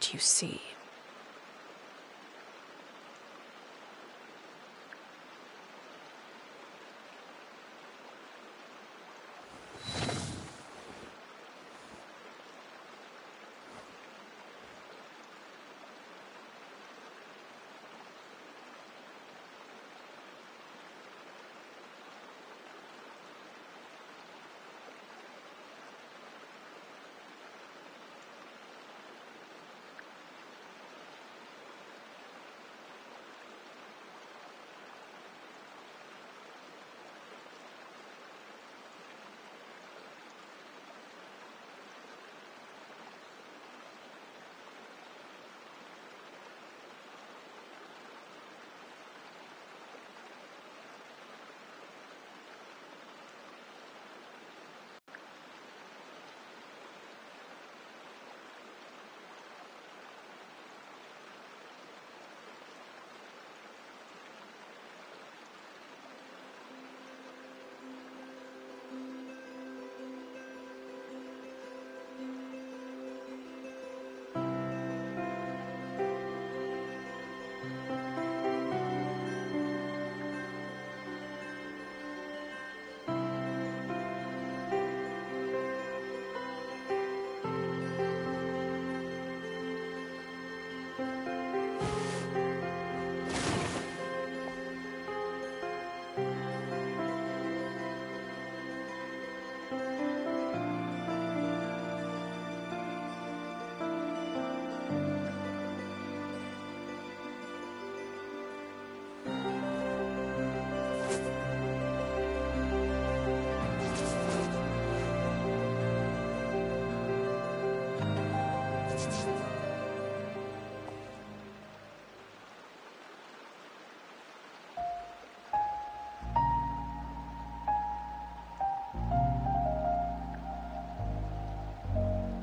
what you see.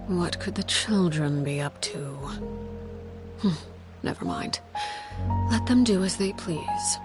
What could the children be up to? Never mind. Let them do as they please.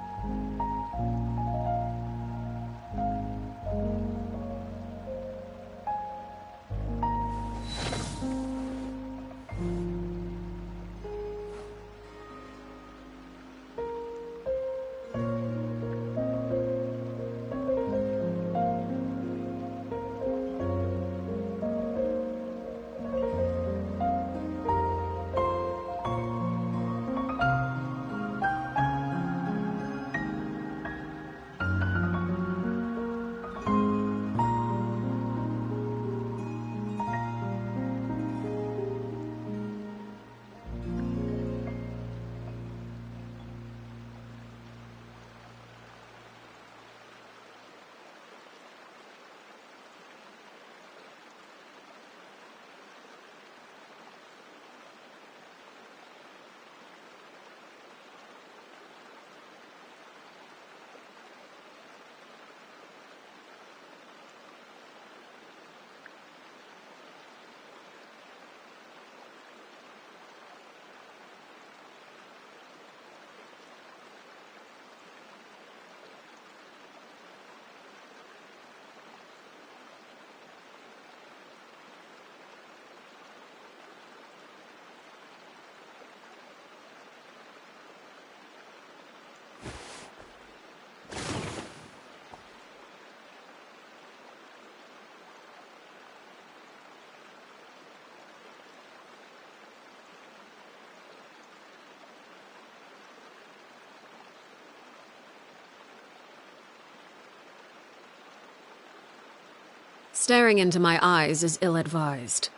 Staring into my eyes is ill-advised.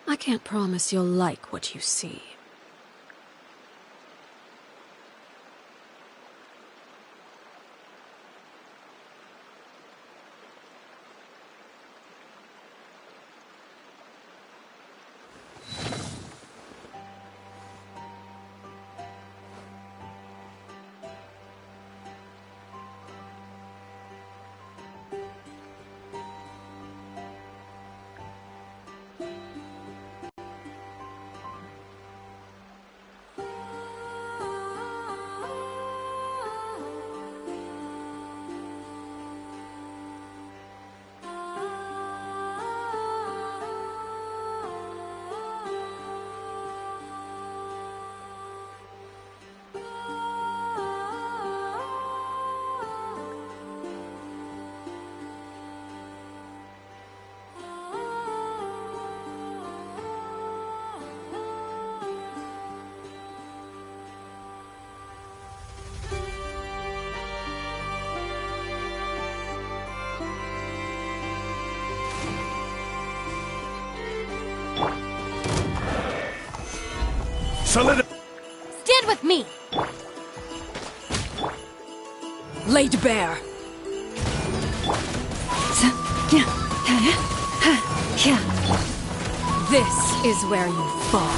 I can't promise you'll like what you see. Stand with me! Laid bare. This is where you fall.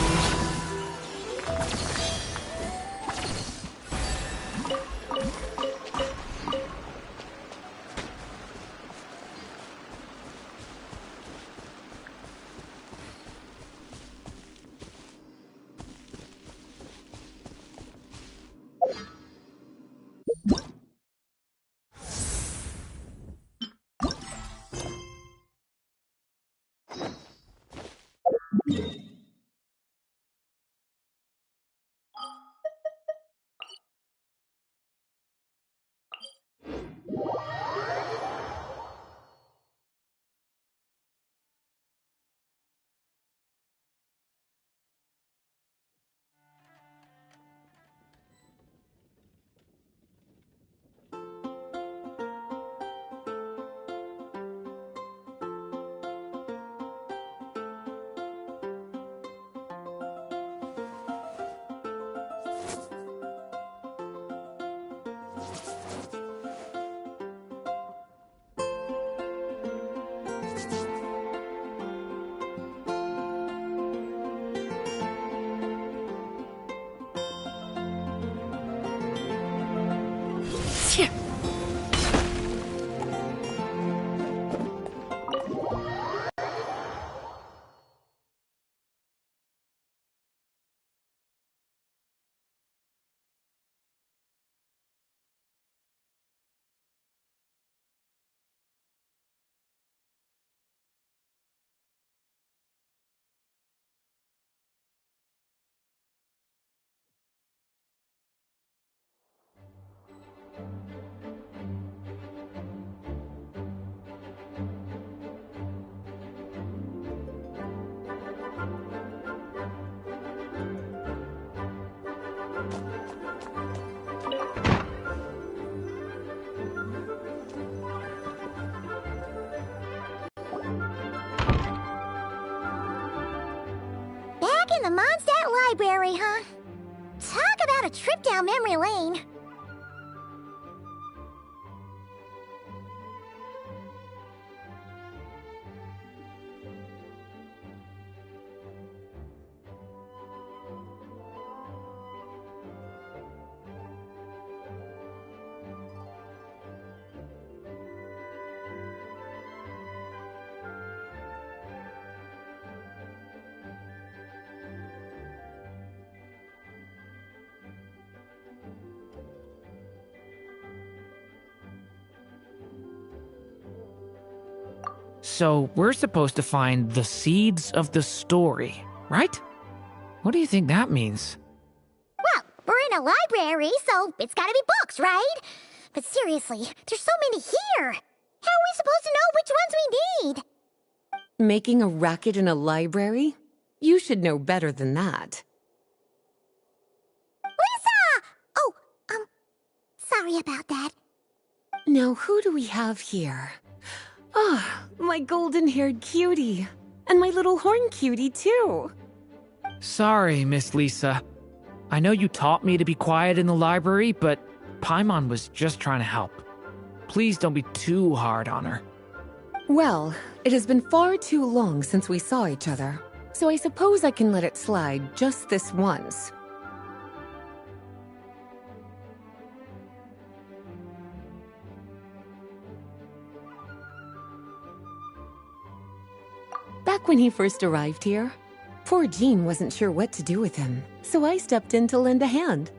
In the Mondstadt Library, huh? Talk about a trip down memory lane. So we're supposed to find the seeds of the story, right? What do you think that means? Well, we're in a library, so it's gotta be books, right? But seriously, there's so many here. How are we supposed to know which ones we need? Making a racket in a library? You should know better than that. Lisa! Oh, sorry about that. Now, who do we have here? Ah, my golden-haired cutie. And my little horn cutie, too. Sorry, Miss Lisa. I know you taught me to be quiet in the library, but Paimon was just trying to help. Please don't be too hard on her. Well, it has been far too long since we saw each other, so I suppose I can let it slide just this once. Back when he first arrived here, poor Jean wasn't sure what to do with him, so I stepped in to lend a hand.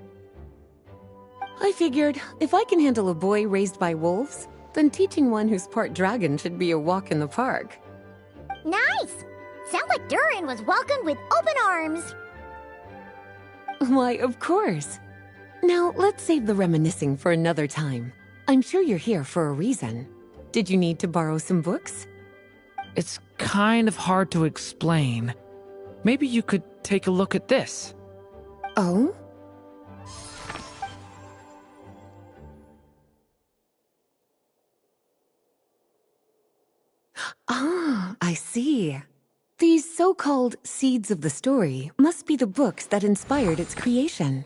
I figured, if I can handle a boy raised by wolves, then teaching one who's part dragon should be a walk in the park. Nice! Sounds like Durin was welcomed with open arms. Why, of course. Now, let's save the reminiscing for another time. I'm sure you're here for a reason. Did you need to borrow some books? It's kind of hard to explain. Maybe you could take a look at this. Oh? Ah, I see. These so-called seeds of the story must be the books that inspired its creation.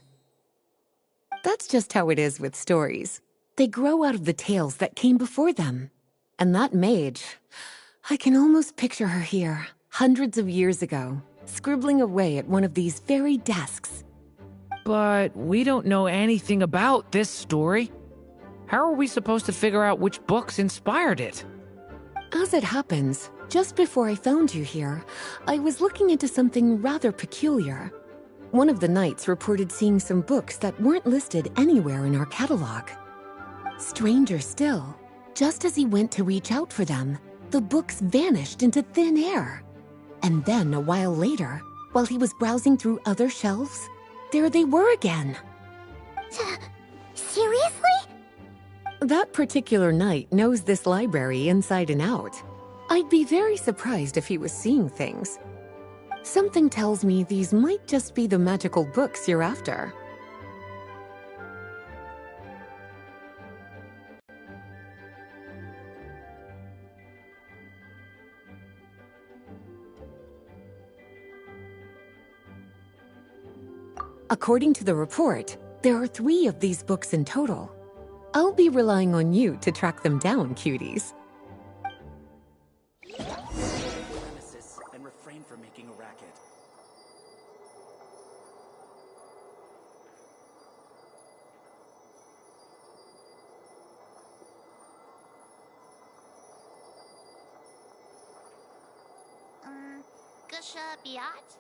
That's just how it is with stories. They grow out of the tales that came before them. And that mage, I can almost picture her here, hundreds of years ago, scribbling away at one of these very desks. But we don't know anything about this story. How are we supposed to figure out which books inspired it? As it happens, just before I found you here, I was looking into something rather peculiar. One of the knights reported seeing some books that weren't listed anywhere in our catalog. Stranger still, just as he went to reach out for them, the books vanished into thin air. And then, a while later, while he was browsing through other shelves, there they were again. Seriously? That particular knight knows this library inside and out. I'd be very surprised if he was seeing things. Something tells me these might just be the magical books you're after. According to the report, there are 3 of these books in total. I'll be relying on you to track them down, cuties. Premises and refrain from making a racket. Gusha Biat?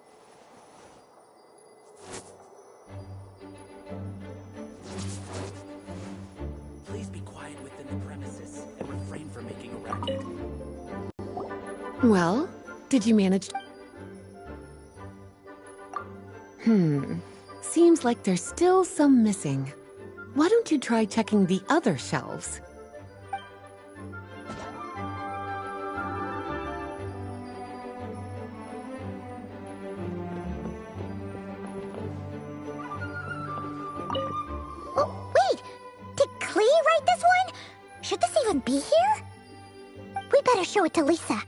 Please be quiet within the premises and refrain from making a racket. Well, did you manage? Seems like there's still some missing. Why don't you try checking the other shelves? Oh, wait! Did Klee write this one? Should this even be here? We better show it to Lisa.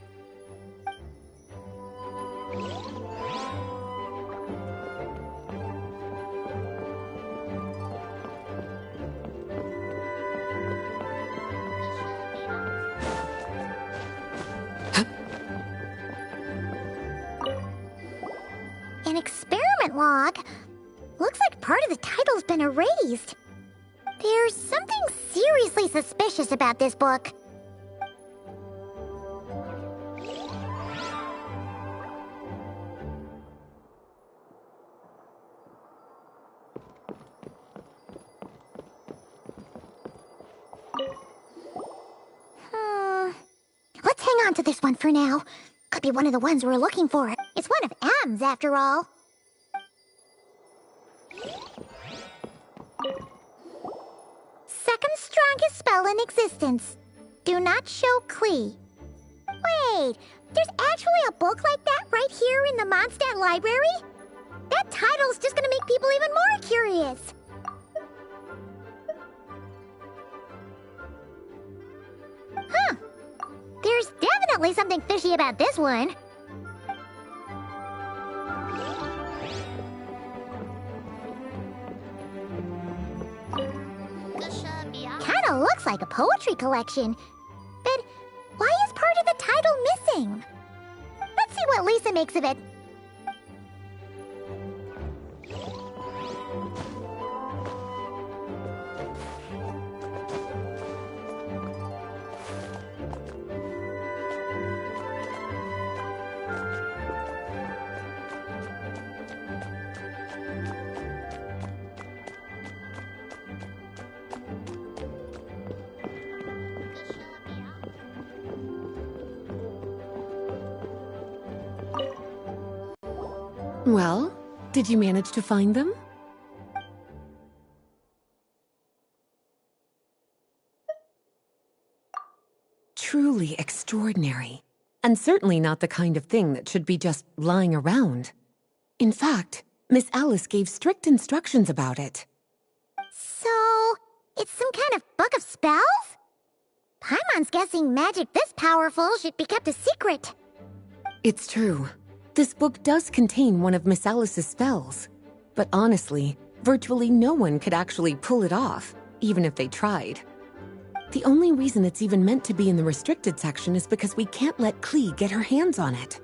An experiment log? Looks like part of the title's been erased. There's something seriously suspicious about this book. Let's hang on to this one for now. Could be one of the ones we're looking for. It's one of M's, after all. Second strongest spell in existence. Do not show Klee. Wait, there's actually a book like that right here in the Mondstadt library? That title's just gonna make people even more curious. Huh. There's definitely something fishy about this one. Kinda looks like a poetry collection. But why is part of the title missing? Let's see what Lisa makes of it. Well, did you manage to find them? Truly extraordinary, and certainly not the kind of thing that should be just lying around. In fact, Miss Alice gave strict instructions about it. So, it's some kind of book of spells? Paimon's guessing magic this powerful should be kept a secret. It's true. This book does contain one of Miss Alice's spells. But honestly, virtually no one could actually pull it off, even if they tried. The only reason it's even meant to be in the restricted section is because we can't let Klee get her hands on it.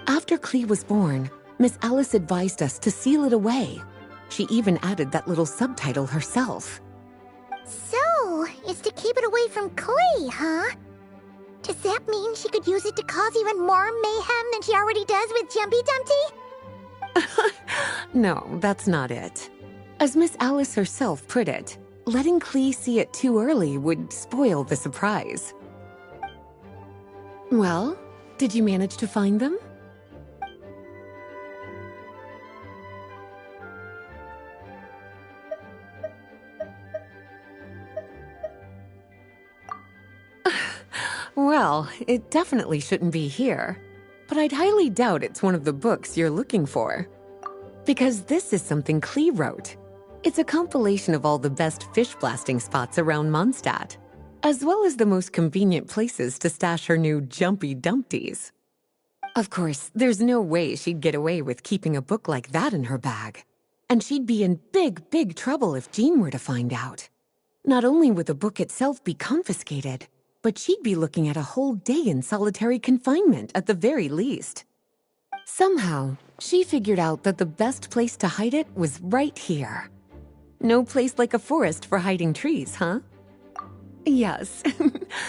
After Klee was born, Miss Alice advised us to seal it away. She even added that little subtitle herself. So, it's to keep it away from Klee, huh? Does that mean she could use it to cause even more mayhem than she already does with Jumpy Dumpty? No, that's not it. As Miss Alice herself put it, letting Klee see it too early would spoil the surprise. Well, did you manage to find them? Well, it definitely shouldn't be here, but I'd highly doubt it's one of the books you're looking for. Because this is something Klee wrote. It's a compilation of all the best fish blasting spots around Mondstadt, as well as the most convenient places to stash her new Jumpy Dumpties. Of course, there's no way she'd get away with keeping a book like that in her bag. And she'd be in big trouble if Jean were to find out. Not only would the book itself be confiscated, but she'd be looking at a whole day in solitary confinement at the very least. Somehow, she figured out that the best place to hide it was right here. No place like a forest for hiding trees, huh? Yes.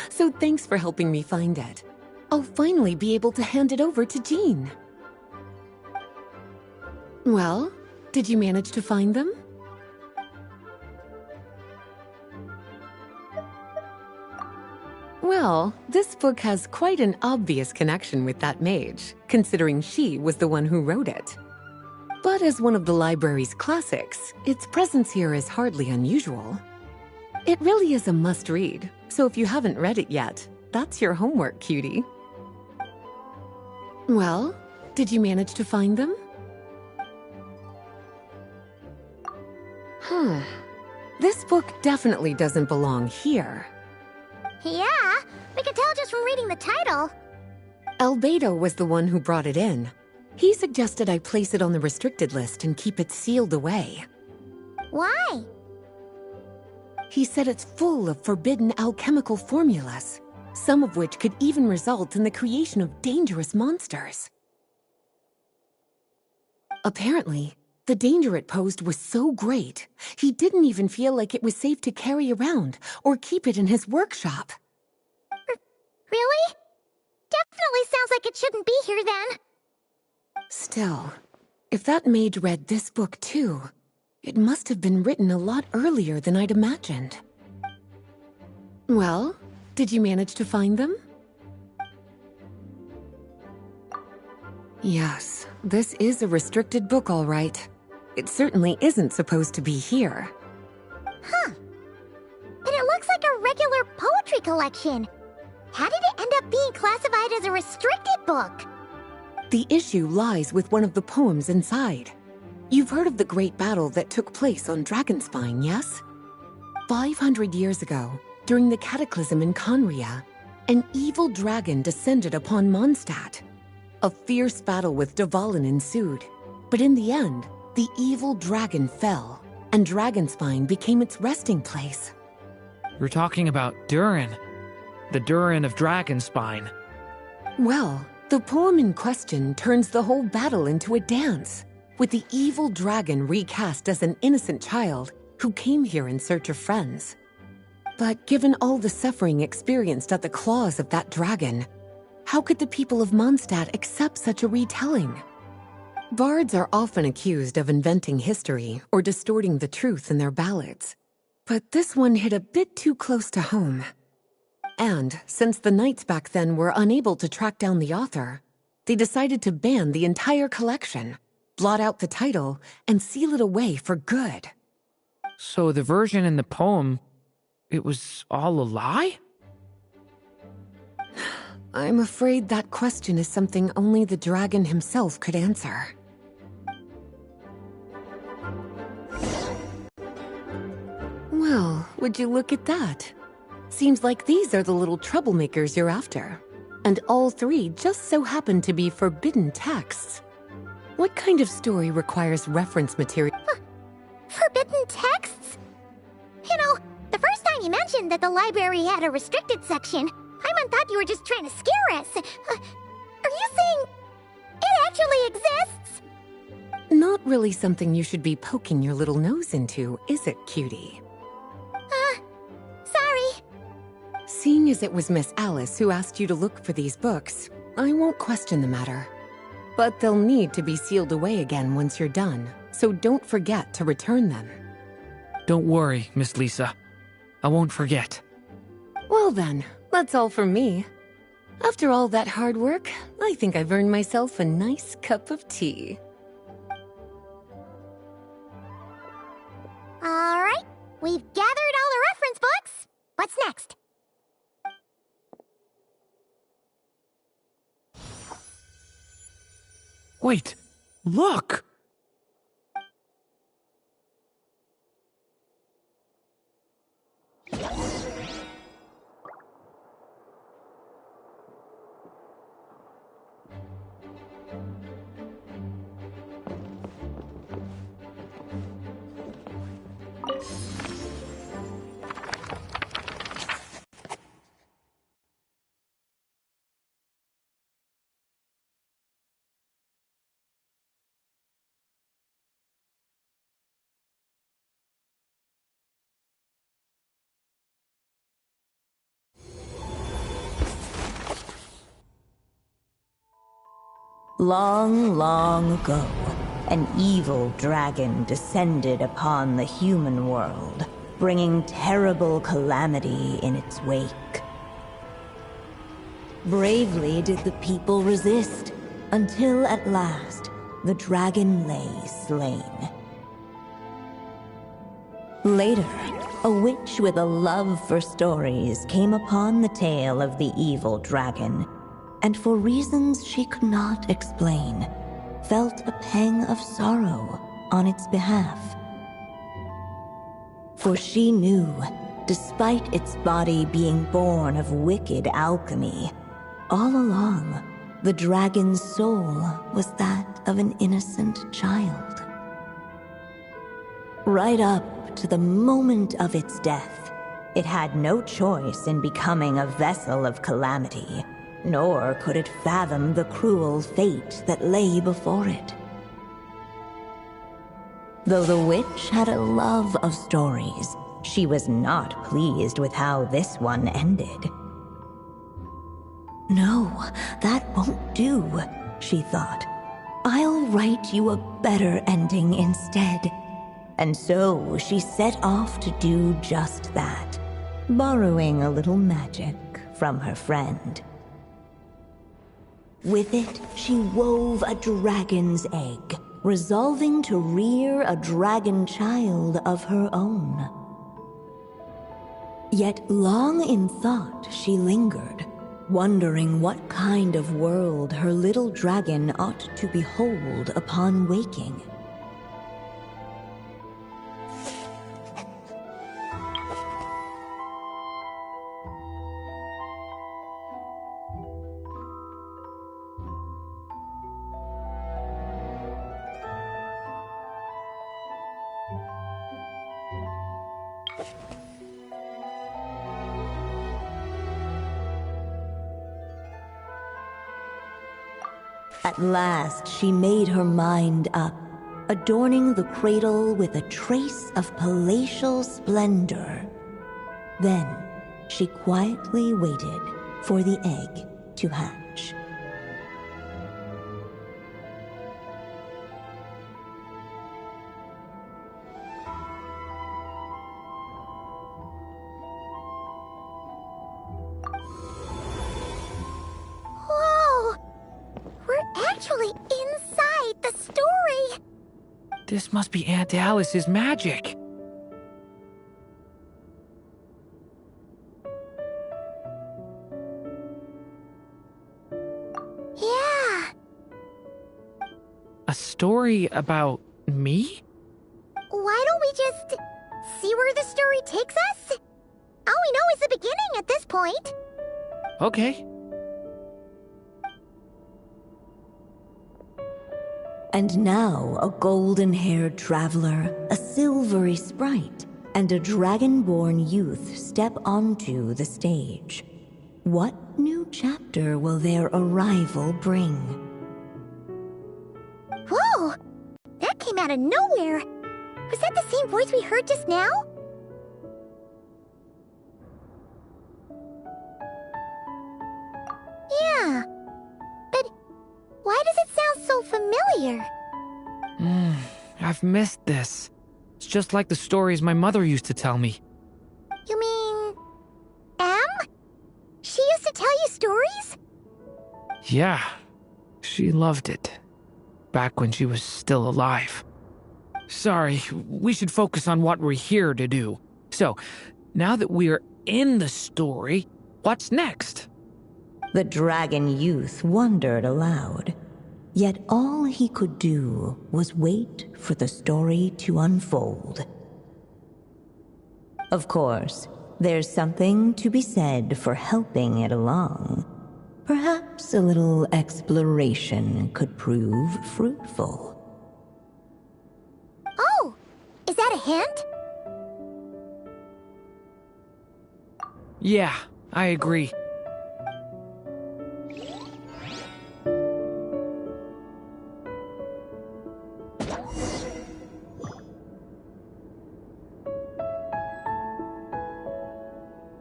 So thanks for helping me find it. I'll finally be able to hand it over to Jean. Well, did you manage to find them? Well, this book has quite an obvious connection with that mage, considering she was the one who wrote it. But as one of the library's classics, its presence here is hardly unusual. It really is a must-read, so if you haven't read it yet, that's your homework, cutie. Well, did you manage to find them? This book definitely doesn't belong here. Yeah, we could tell just from reading the title. Albedo was the one who brought it in. He suggested I place it on the restricted list and keep it sealed away. Why? He said it's full of forbidden alchemical formulas, some of which could even result in the creation of dangerous monsters. Apparently, the danger it posed was so great, he didn't even feel like it was safe to carry around or keep it in his workshop. Really? Definitely sounds like it shouldn't be here then. Still, if that mage read this book too, it must have been written a lot earlier than I'd imagined. Well, did you manage to find them? Yes, this is a restricted book, all right. It certainly isn't supposed to be here. Huh. But it looks like a regular poetry collection. How did it end up being classified as a restricted book? The issue lies with one of the poems inside. You've heard of the great battle that took place on Dragonspine, yes? 500 years ago, during the cataclysm in Conria, an evil dragon descended upon Mondstadt. A fierce battle with Dvalin ensued, but in the end, the evil dragon fell, and Dragonspine became its resting place. We're talking about Durin. The Durin of Dragonspine. Well, the poem in question turns the whole battle into a dance, with the evil dragon recast as an innocent child who came here in search of friends. But given all the suffering experienced at the claws of that dragon, how could the people of Mondstadt accept such a retelling? Bards are often accused of inventing history or distorting the truth in their ballads. But this one hit a bit too close to home. And since the knights back then were unable to track down the author, they decided to ban the entire collection, blot out the title, and seal it away for good. So the version in the poem, it was all a lie? I'm afraid that question is something only the dragon himself could answer. Well, would you look at that? Seems like these are the little troublemakers you're after. And all three just so happen to be forbidden texts. What kind of story requires reference material? Forbidden texts? You know, the first time you mentioned that the library had a restricted section, Paimon thought you were just trying to scare us. Are you saying it actually exists? Not really something you should be poking your little nose into, is it, cutie? Sorry. Seeing as it was Miss Alice who asked you to look for these books, I won't question the matter. But they'll need to be sealed away again once you're done, so don't forget to return them. Don't worry, Miss Lisa. I won't forget. Well then, that's all from me. After all that hard work, I think I've earned myself a nice cup of tea. Alright, we've gathered all the reference books. What's next? Wait, look! Long, long ago, an evil dragon descended upon the human world, bringing terrible calamity in its wake. Bravely did the people resist, until at last, the dragon lay slain. Later, a witch with a love for stories came upon the tale of the evil dragon, and for reasons she could not explain, felt a pang of sorrow on its behalf. For she knew, despite its body being born of wicked alchemy, all along, the dragon's soul was that of an innocent child. Right up to the moment of its death, it had no choice in becoming a vessel of calamity, nor could it fathom the cruel fate that lay before it. Though the witch had a love of stories, she was not pleased with how this one ended. No, that won't do, she thought. I'll write you a better ending instead. And so she set off to do just that, borrowing a little magic from her friend. With it, she wove a dragon's egg, resolving to rear a dragon child of her own. Yet long in thought she lingered, wondering what kind of world her little dragon ought to behold upon waking. At last, she made her mind up, adorning the cradle with a trace of palatial splendor. Then, she quietly waited for the egg to hatch. Actually inside the story! This must be Aunt Alice's magic. Yeah. A story about me? Why don't we just see where the story takes us? All we know is the beginning at this point. Okay. And now a golden-haired traveler, a silvery sprite, and a dragonborn youth step onto the stage. What new chapter will their arrival bring? Whoa! That came out of nowhere! Was that the same voice we heard just now? Yeah. But why does it sound so familiar? I've missed this. It's just like the stories my mother used to tell me. You mean... Em? She used to tell you stories? Yeah, she loved it. Back when she was still alive. Sorry, we should focus on what we're here to do. So, now that we're in the story, what's next? The dragon youth wondered aloud. Yet all he could do was wait for the story to unfold. Of course, there's something to be said for helping it along. Perhaps a little exploration could prove fruitful. Oh! Is that a hint? Yeah, I agree.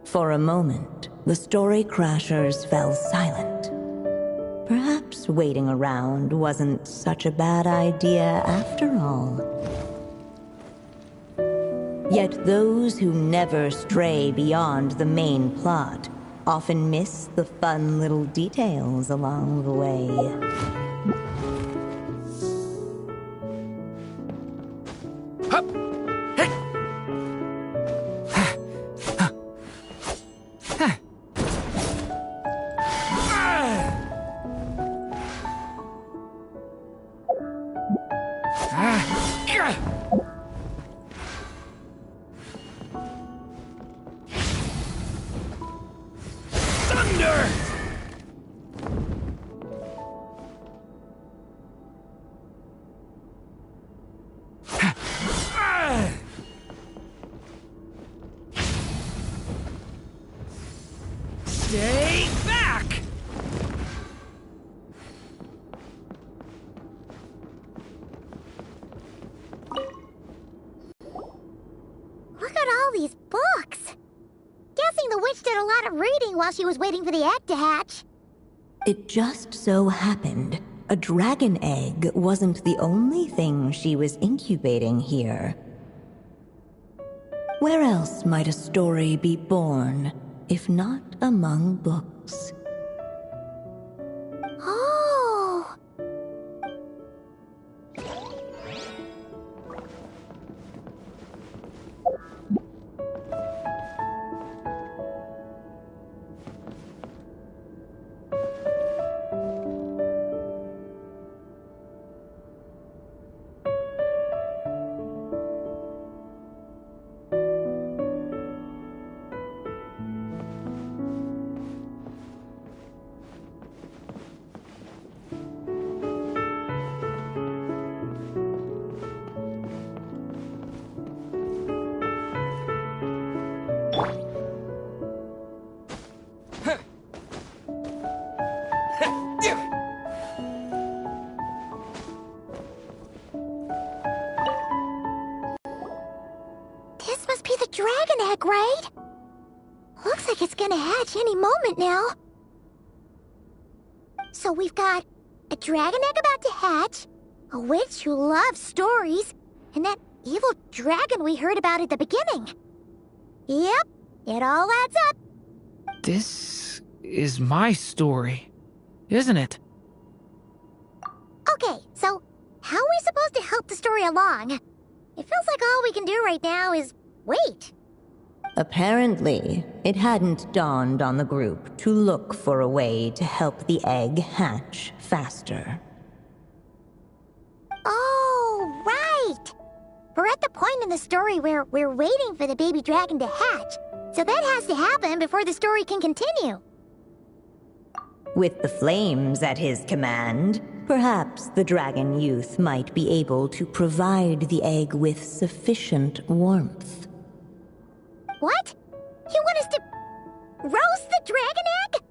For a moment, the story crashers fell silent. Perhaps waiting around wasn't such a bad idea after all. Yet those who never stray beyond the main plot often miss the fun little details along the way. Stay back! Look at all these books! Guessing the witch did a lot of reading while she was waiting for the egg to hatch. It just so happened a dragon egg wasn't the only thing she was incubating here. Where else might a story be born, if not among books? Oh! This must be the dragon egg, right? Looks like it's gonna hatch any moment now. So we've got a dragon egg about to hatch, a witch who loves stories, and that evil dragon we heard about at the beginning. Yep, it all adds up. This is my story, isn't it? Okay, so how are we supposed to help the story along? It feels like all we can do right now is wait. Apparently, it hadn't dawned on the group to look for a way to help the egg hatch faster. Oh, right! We're at the point in the story where we're waiting for the baby dragon to hatch, so that has to happen before the story can continue. With the flames at his command, Perhaps the dragon youth might be able to provide the egg with sufficient warmth. What? You want us to roast the dragon egg?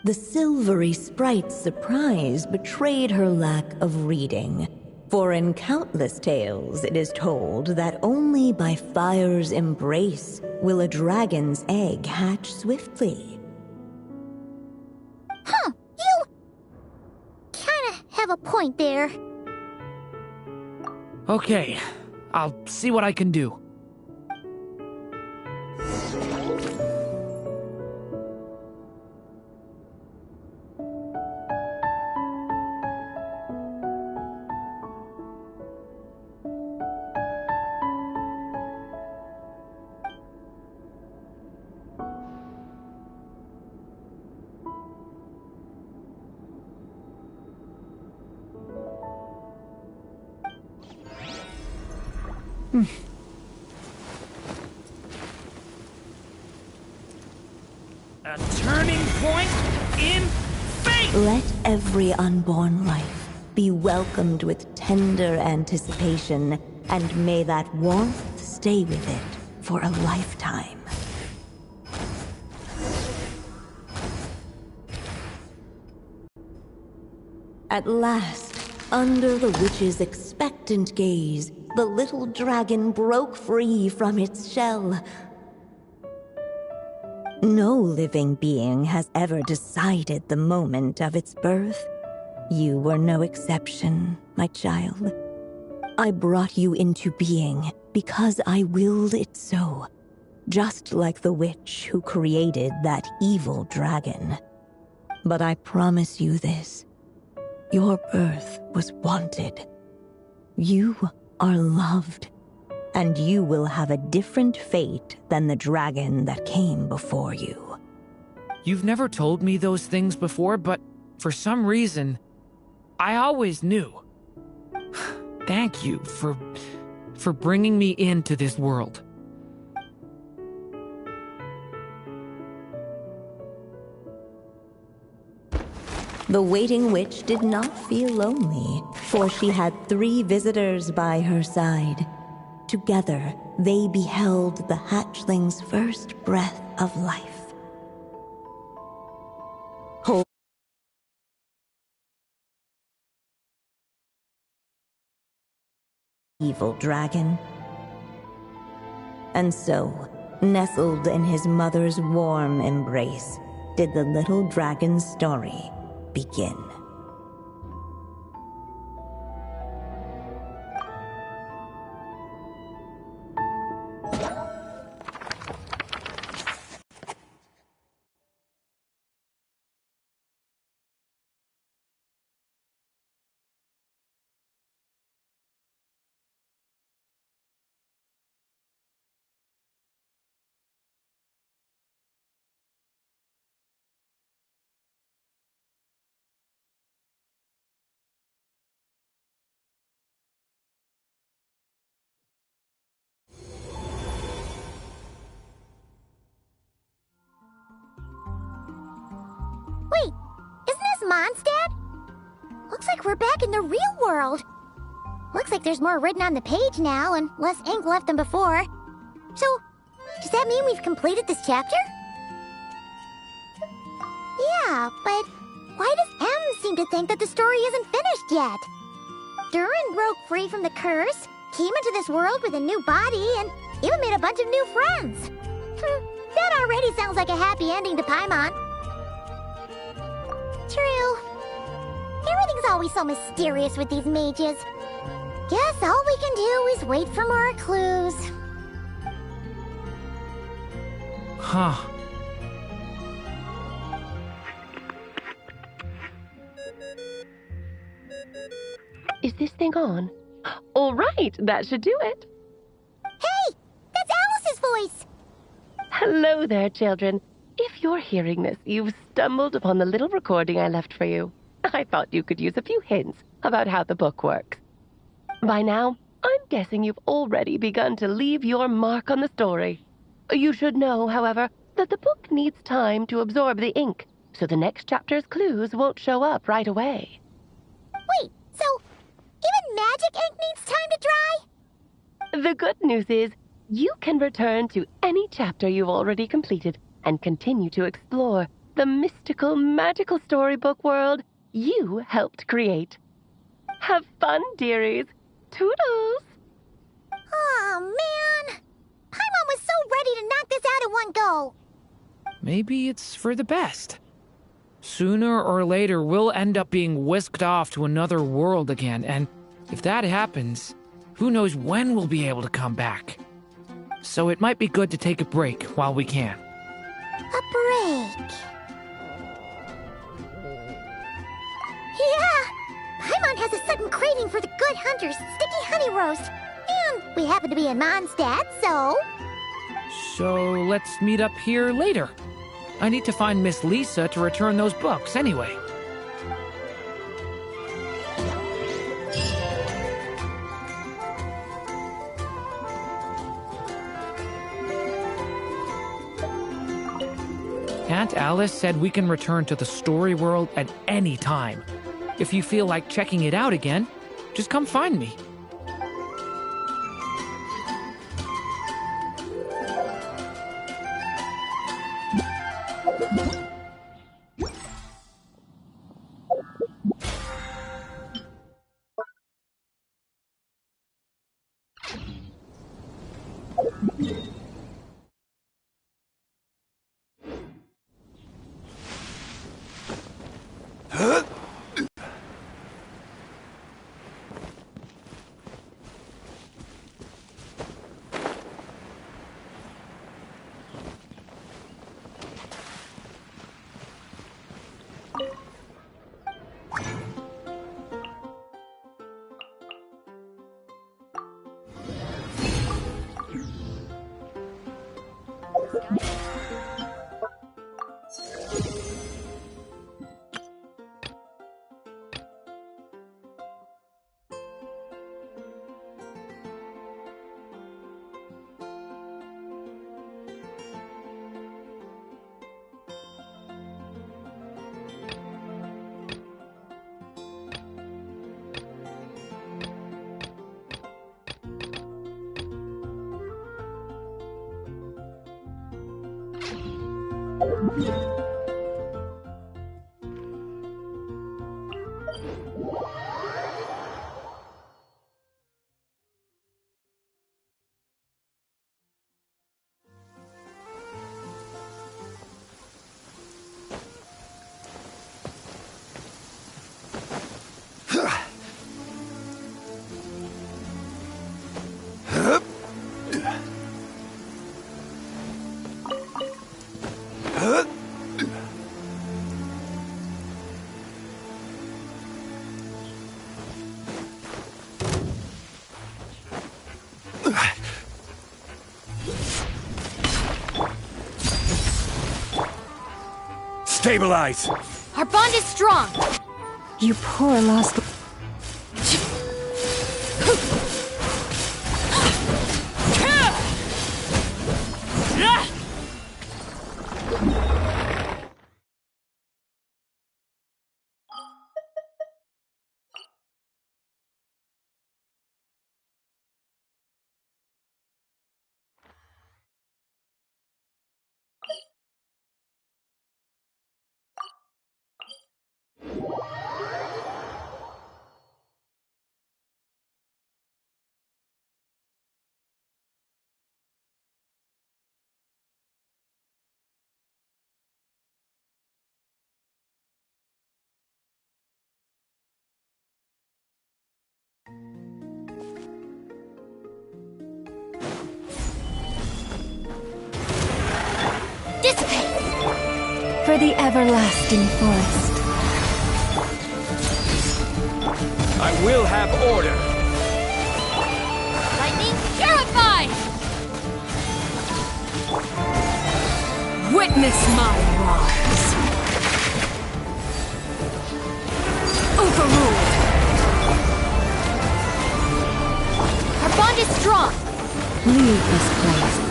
The silvery sprite's surprise betrayed her lack of reading. For in countless tales it is told that only by fire's embrace will a dragon's egg hatch swiftly. Huh, you kinda have a point there. Okay, I'll see what I can do. A turning point in fate! Let every unborn life be welcomed with tender anticipation, and may that warmth stay with it for a lifetime. At last, under the witch's expectant gaze, the little dragon broke free from its shell. No living being has ever decided the moment of its birth. You were no exception, my child. I brought you into being because I willed it so, just like the witch who created that evil dragon. But I promise you this. Your birth was wanted. You are loved, and you will have a different fate than the dragon that came before you. You've never told me those things before, but for some reason, I always knew. Thank you for bringing me into this world. The waiting witch did not feel lonely, for she had 3 visitors by her side. Together, they beheld the hatchling's first breath of life. Evil dragon. And so, nestled in his mother's warm embrace, did the little dragon's story begin. Wait, isn't this Mondstadt? Looks like we're back in the real world. Looks like there's more written on the page now and less ink left than before. So, does that mean we've completed this chapter? Yeah, but why does M seem to think that the story isn't finished yet? Durin broke free from the curse, came into this world with a new body, and even made a bunch of new friends. That already sounds like a happy ending to Paimon. True. Everything's always so mysterious with these mages. Guess all we can do is wait for more clues. Huh. Is this thing on? All right, that should do it. Hey! That's Alice's voice! Hello there, children. If you're hearing this, you've stumbled upon the little recording I left for you. I thought you could use a few hints about how the book works. By now, I'm guessing you've already begun to leave your mark on the story. You should know, however, that the book needs time to absorb the ink, so the next chapter's clues won't show up right away. magic ink needs time to dry? The good news is, you can return to any chapter you've already completed and continue to explore the mystical, magical storybook world you helped create. Have fun, dearies. Toodles! Oh, man! Paimon was so ready to knock this out in one go! Maybe it's for the best. Sooner or later, we'll end up being whisked off to another world again, and if that happens, who knows when we'll be able to come back. So it might be good to take a break while we can. A break. Yeah! Paimon has a sudden craving for the good hunter's sticky honey roast. And we happen to be in Mondstadt, so... So let's meet up here later. I need to find Miss Lisa to return those books anyway. Aunt Alice said we can return to the story world at any time. If you feel like checking it out again, just come find me. Stabilize! Our bond is strong! You poor lost... For the everlasting forest. I will have order! Lightning purified! Witness my rise! Overruled! Our bond is strong! Leave this place.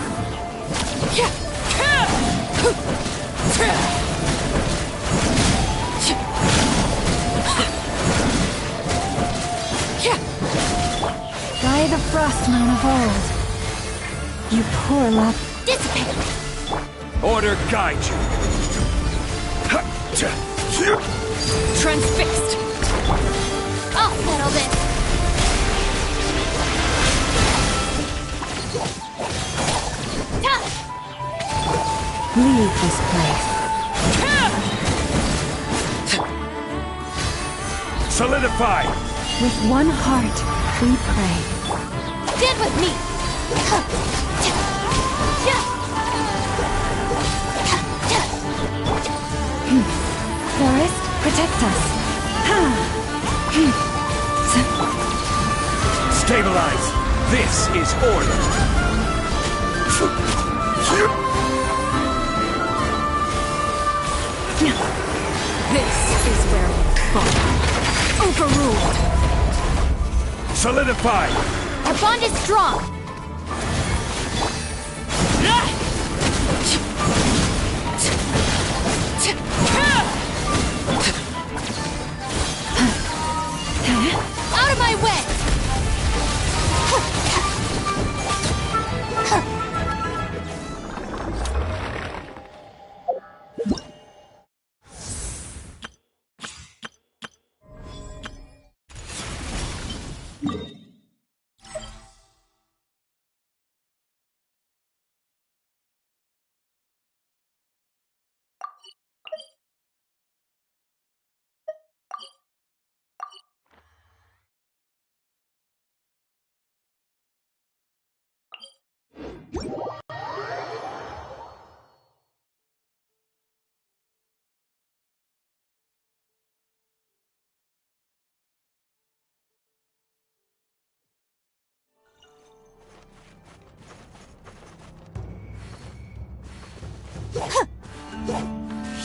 the frost moon of old. You poor love. Dissipate! Order guide you. Transfixed! I'll settle this! Leave this place. Solidify! With one heart, we pray. Stand with me! Forest, protect us. Stabilize! This is order! This is where we fall. Overruled! Solidify! Our bond is strong! Out of my way!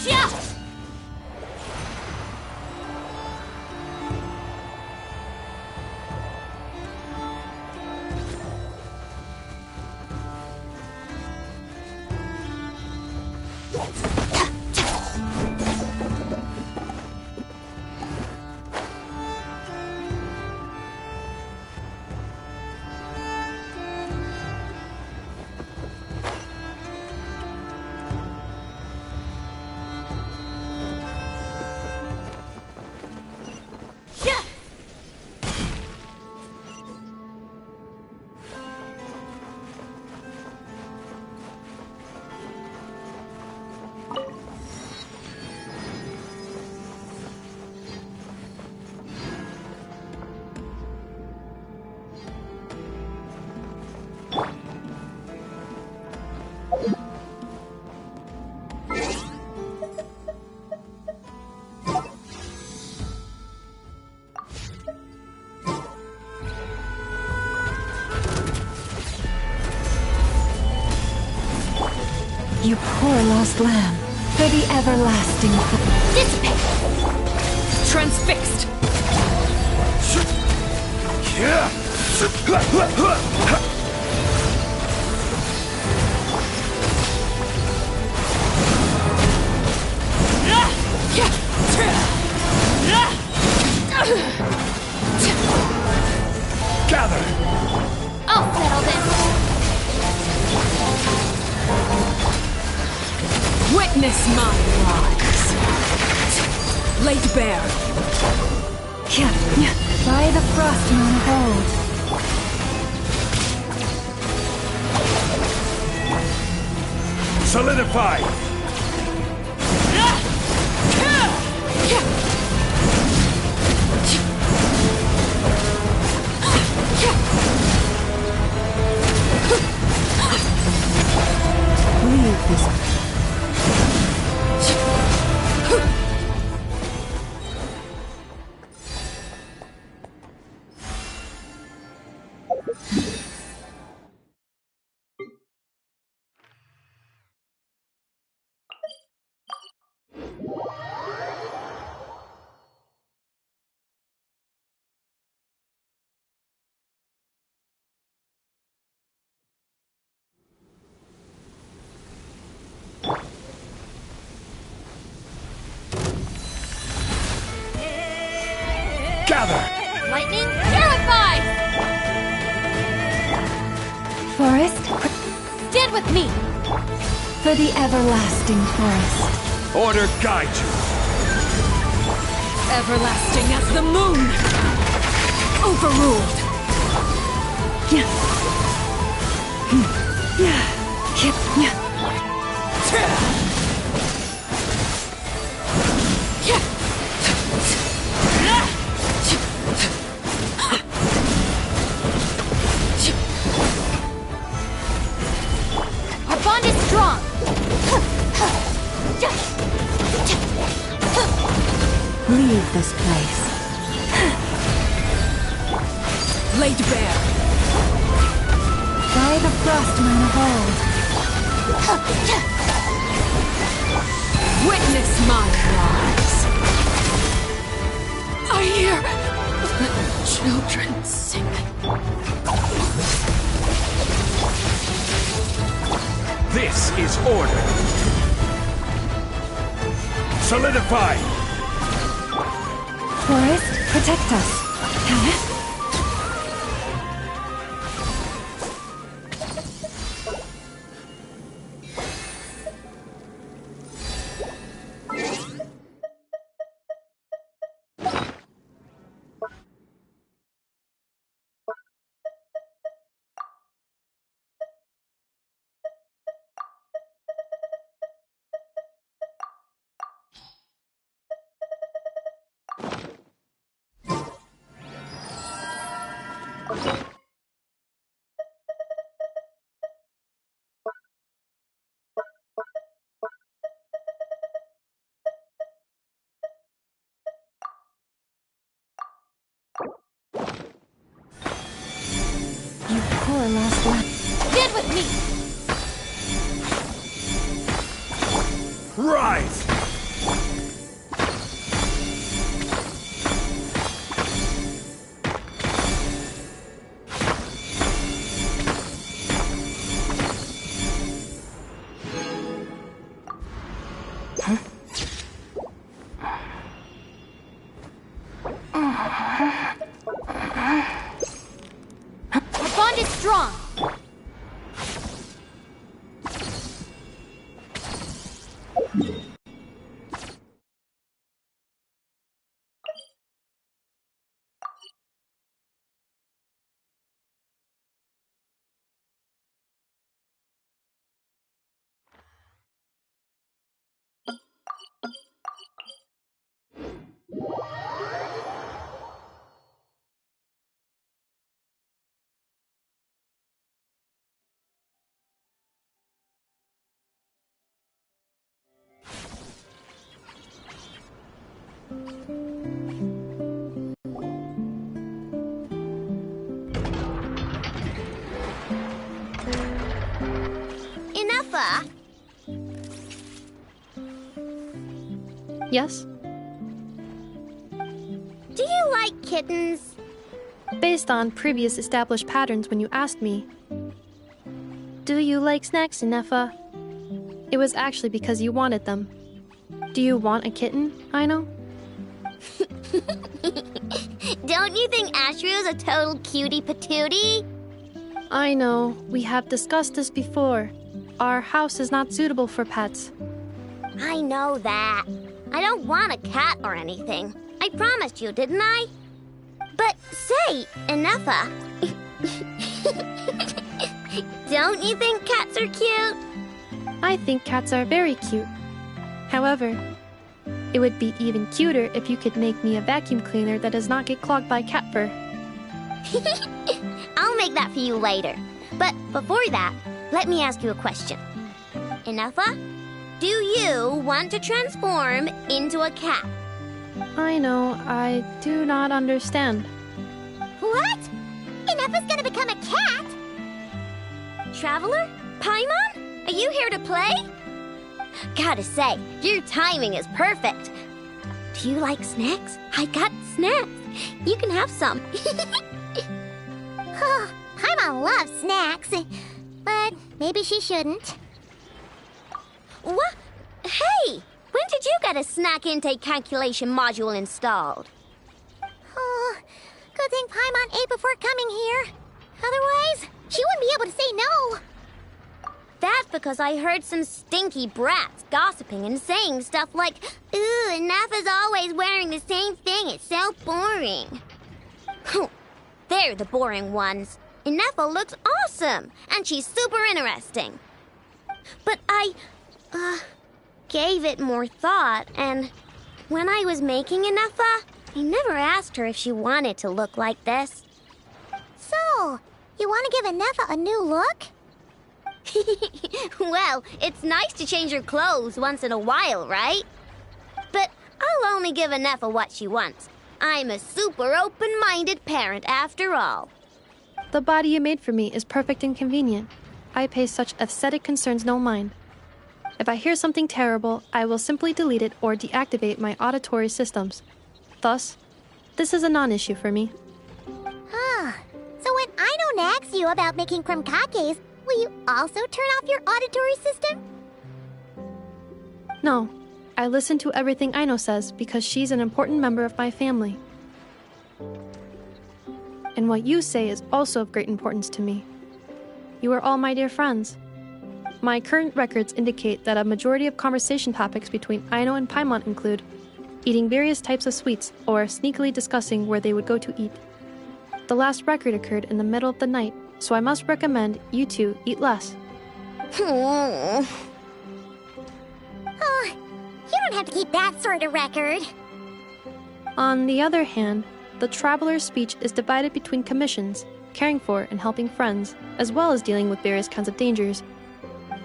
Yeah! You poor lost lamb. For the everlasting. Dissipate! Transfixed! Gather! I'll settle this! Witness my rise! Laid bare! By the frost moon of old. Solidify! Leave this Forest, Stand with me! for the everlasting forest. Order guide you. Everlasting as the moon! Overruled! Our bond is strong. Leave this place. Laid bare! By the Frostman of old. Witness my rise! I hear the children singing. This is order. Solidify. Forest, protect us. You poor lost one. Stand with me. Rise. Our bond is strong. Enough. Yes? Do you like kittens? Based on previous established patterns when you asked me. Do you like snacks, Nefa? It was actually because you wanted them. Do you want a kitten, Aino? Don't you think Ashru's a total cutie patootie? I know. We have discussed this before. Our house is not suitable for pets. I know that. I don't want a cat or anything. I promised you, didn't I? But say, Enougha, don't you think cats are cute? I think cats are very cute. However, it would be even cuter if you could make me a vacuum cleaner that does not get clogged by cat fur. I'll make that for you later. But before that, let me ask you a question. Enougha, do you want to transform into a cat? I know, I do not understand. What? Enougha's gonna become a cat? Traveler? Paimon? Are you here to play? Gotta say, your timing is perfect. Do you like snacks? I got snacks. You can have some. Paimon loves snacks, but maybe she shouldn't. What? Hey! When did you get a snack intake calculation module installed? Oh, good thing Paimon ate before coming here. Otherwise, She wouldn't be able to say no. That's because I heard some stinky brats gossiping and saying stuff like, "Ooh, Nefa's always wearing the same thing. It's so boring." They're the boring ones. Nefa looks awesome, and she's super interesting. But I, gave it more thought, and when I was making Nefa, I never asked her if she wanted to look like this. So, you want to give Nefa a new look? Well, it's nice to change her clothes once in a while, right? But I'll only give Nefa what she wants. I'm a super open-minded parent after all. The body you made for me is perfect and convenient. I pay such aesthetic concerns no mind. If I hear something terrible, I will simply delete it or deactivate my auditory systems. Thus, this is a non-issue for me. So when Aino nags you about making crumcakes, will you also turn off your auditory system? No, I listen to everything Aino says because she's an important member of my family. And what you say is also of great importance to me. You are all my dear friends. My current records indicate that a majority of conversation topics between Aino and Paimon include eating various types of sweets or sneakily discussing where they would go to eat. The last record occurred in the middle of the night, so I must recommend you two eat less. Oh, you don't have to keep that sort of record. On the other hand, the traveler's speech is divided between commissions, caring for and helping friends, as well as dealing with various kinds of dangers.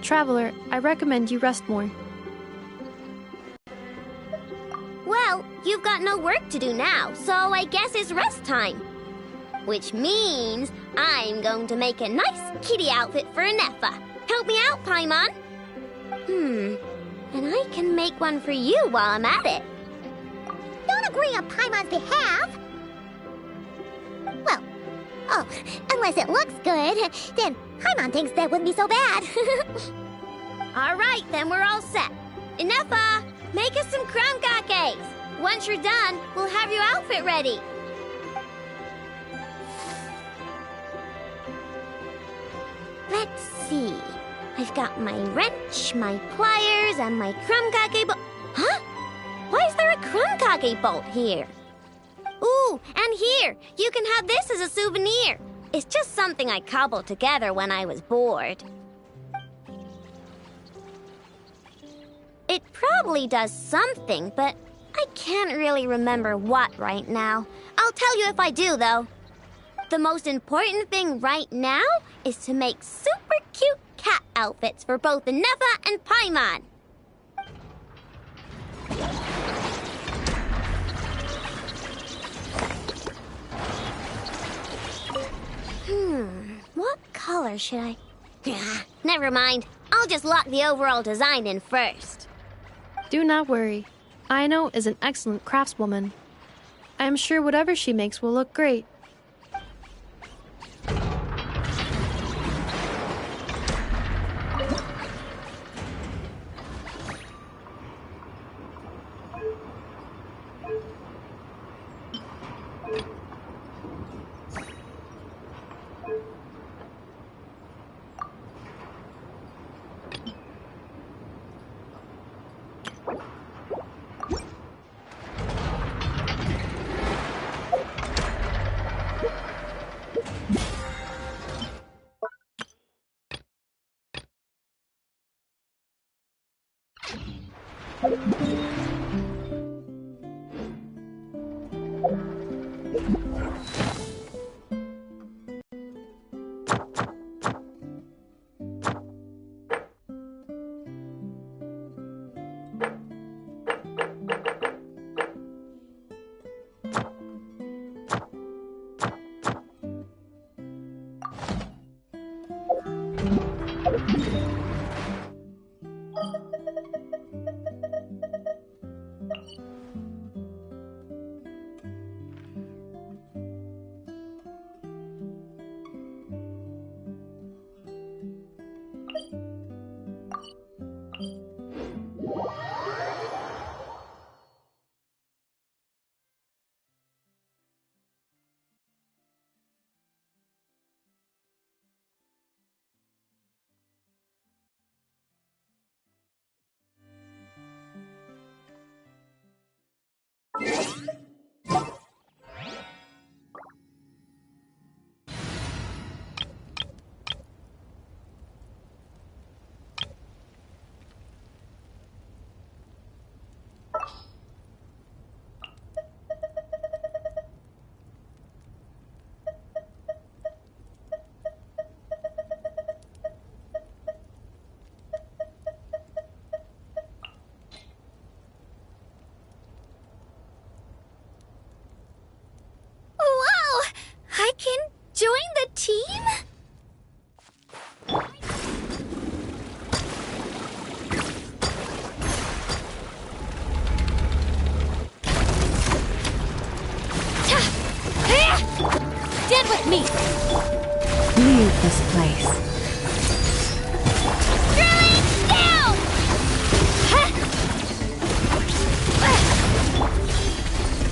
Traveler, I recommend you rest more. Well, you've got no work to do now, so I guess it's rest time. Which means I'm going to make a nice kitty outfit for Nefa. Help me out, Paimon. And I can make one for you while I'm at it. Don't agree on Paimon's behalf. Well, unless it looks good, then Paimon thinks that wouldn't be so bad. All right, then we're all set. Nefa, make us some crumcakes. Once you're done, we'll have your outfit ready. Let's see. I've got my wrench, my pliers, and my crumcake bolt. Huh? Why is there a crumcake bolt here? Ooh, and here, you can have this as a souvenir. It's just something I cobbled together when I was bored. It probably does something, but I can't really remember what right now. I'll tell you if I do, though. The most important thing right now is to make super cute cat outfits for both Nefa and Paimon. What color should I... Never mind. I'll just lock the overall design in first. Do not worry. Aino is an excellent craftswoman. I am sure whatever she makes will look great.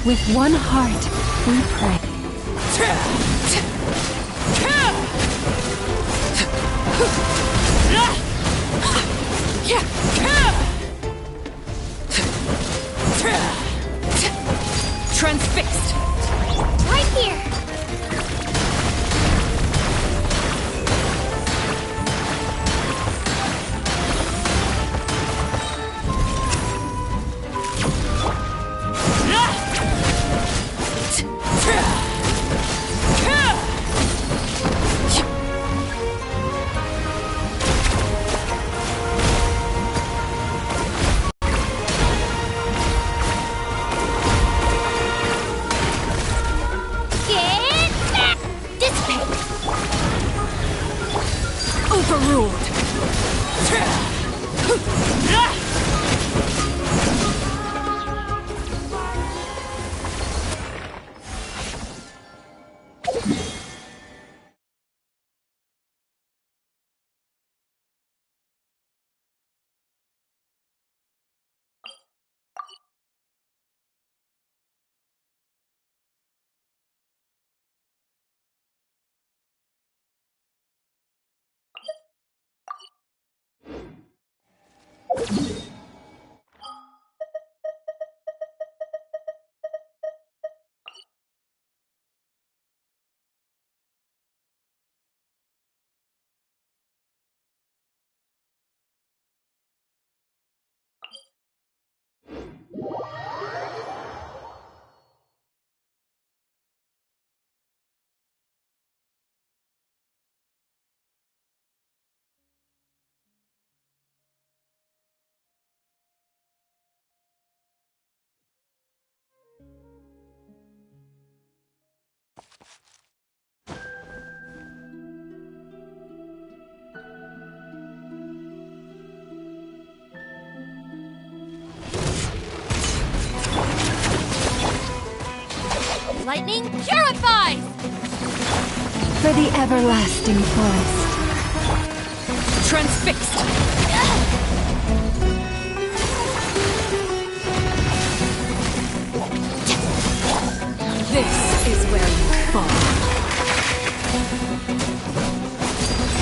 With one heart, we pray. Transfixed! Right here! Lightning purifies! For the everlasting forest. Transfixed! This is where you fall.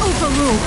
Overruled!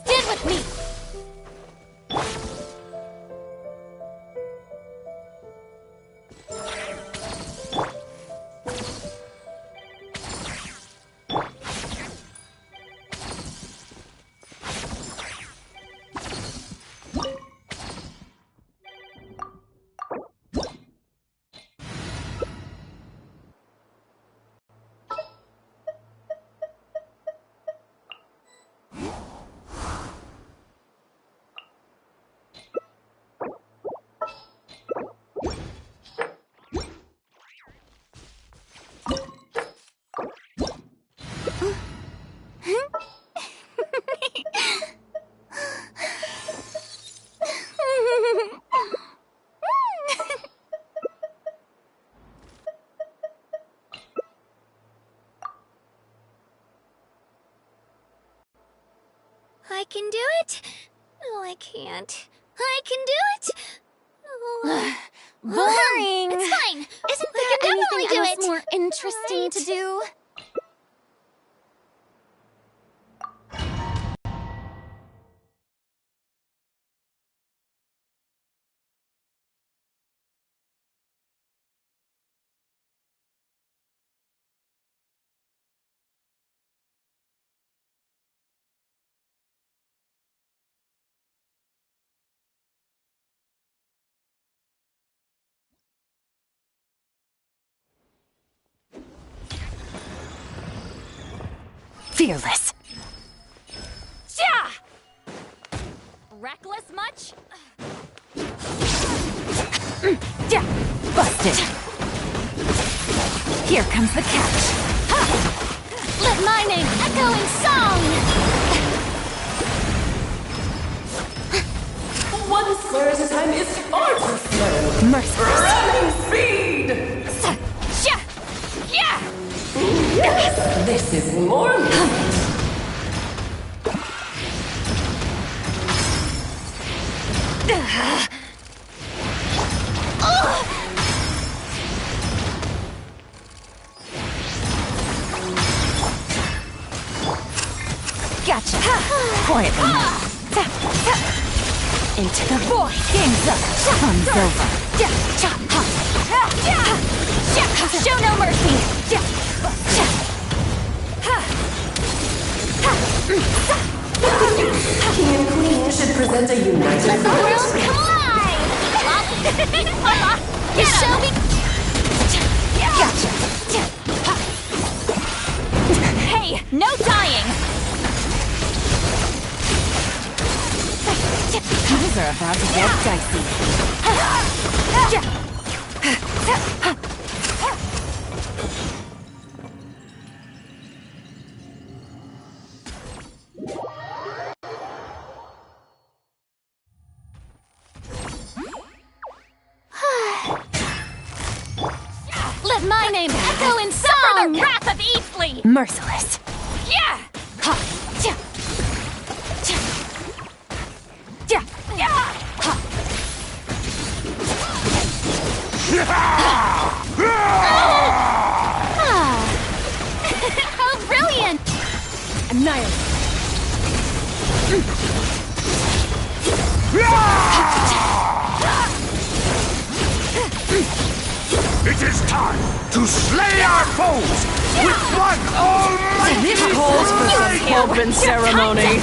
Stand with me! I can do it. No, I can't. I can do it. Oh. Boring. It's fine. Isn't We there can definitely anything do else it. more interesting Right? to do? Fearless. Yeah! Reckless much? Yeah. Busted. Here comes the catch. Ha! Let my name echo in song! One square's time is far too slow. Merciless. Running speed! Yeah! Yeah! Yes, this is more Gotcha. Quietly now. Into the void. Game's up. Fun's over. Show no mercy! King and Queen should present a united Let the front. world collide! You show me... Gotcha. Hey, no dying! Things are about to get dicey. Let my name echo in song! For the wrath of Eastleigh! Merciless. Yeah! How brilliant! Annihilate. It is time to slay our foes with one almighty This calls for some pomp and ceremony.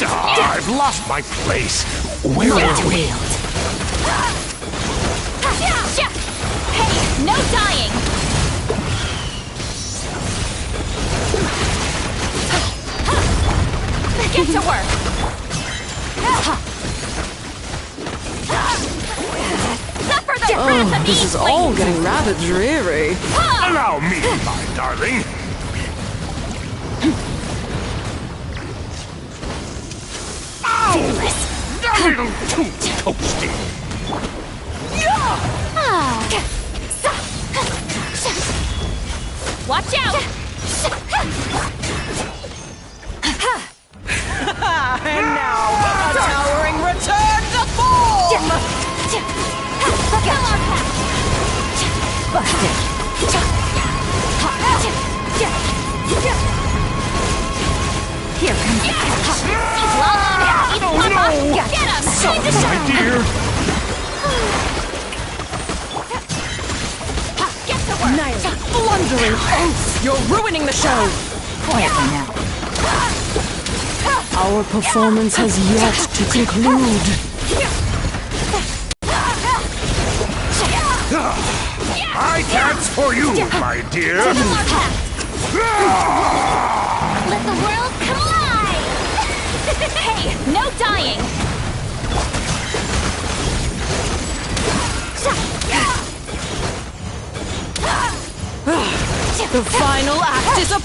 I've lost my place. Where are we? Hey, no dying! Get to work! Suffer the wrath of This is Eastleigh! all getting rather dreary. Allow me, my darling. Fearless. A little too toasty. Watch out! And now, a towering return to form! Busted. Here comes the catch. Oh no! Get him! Stop, my dear. Get to work! Annihilate. Blundering oaf! You're ruining the show! Quietly now. Our performance has yet to conclude. I dance for you, my dear. Let the world collide! Hey, no dying! The final act is a...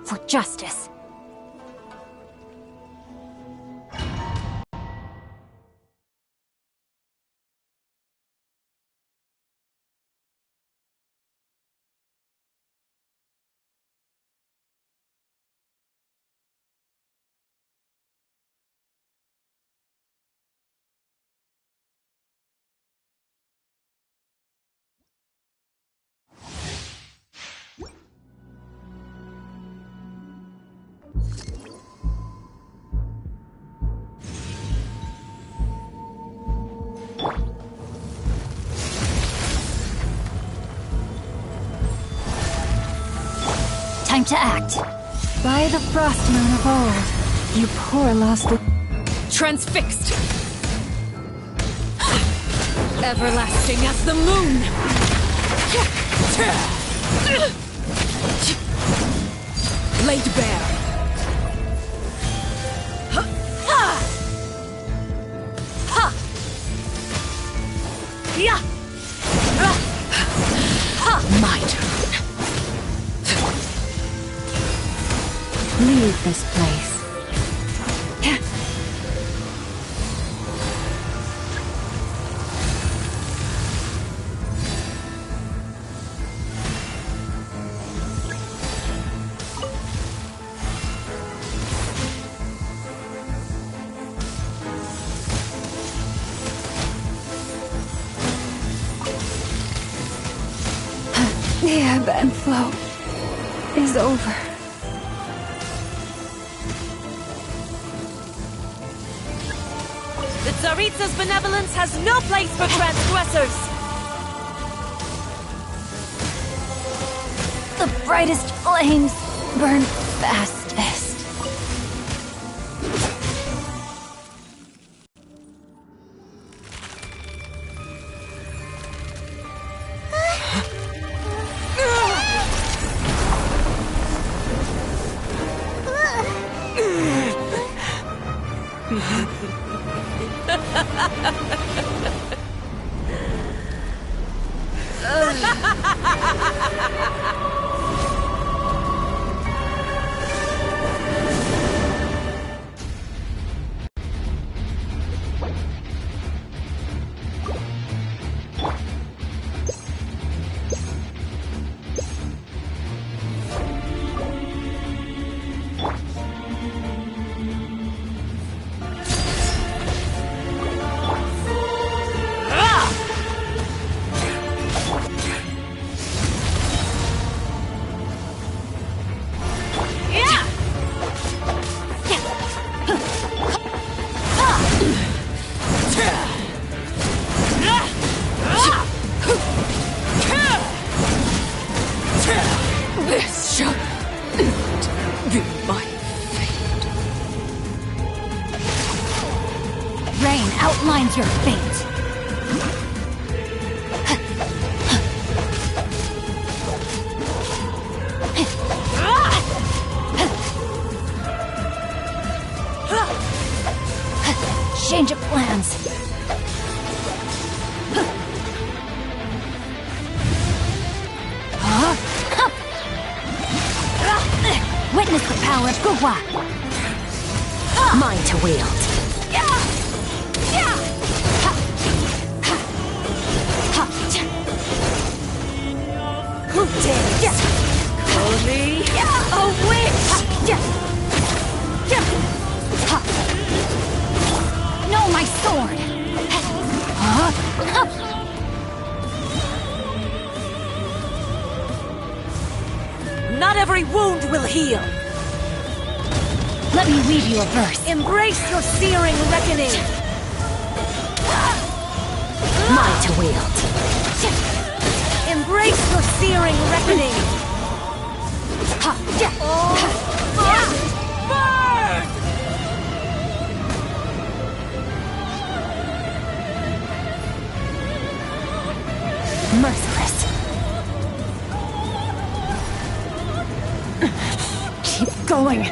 For justice. Time to act. By the frost moon of old, you poor lost... Transfixed! Everlasting as the moon! Laid bare. My turn. Leave this place. The ebb and flow is over. The Tsaritsa's benevolence has no place for transgressors! The brightest flames burn fastest. This shall not be my fate. Rain outlines your fate. Change of plans. Witness the power of Guhua. Mine to wield. Who dares call me a witch? No, my sword. every wound will heal. Let me weave you a verse. Embrace your searing reckoning. Mine to wield. Embrace your searing reckoning. Merciless. Keep going.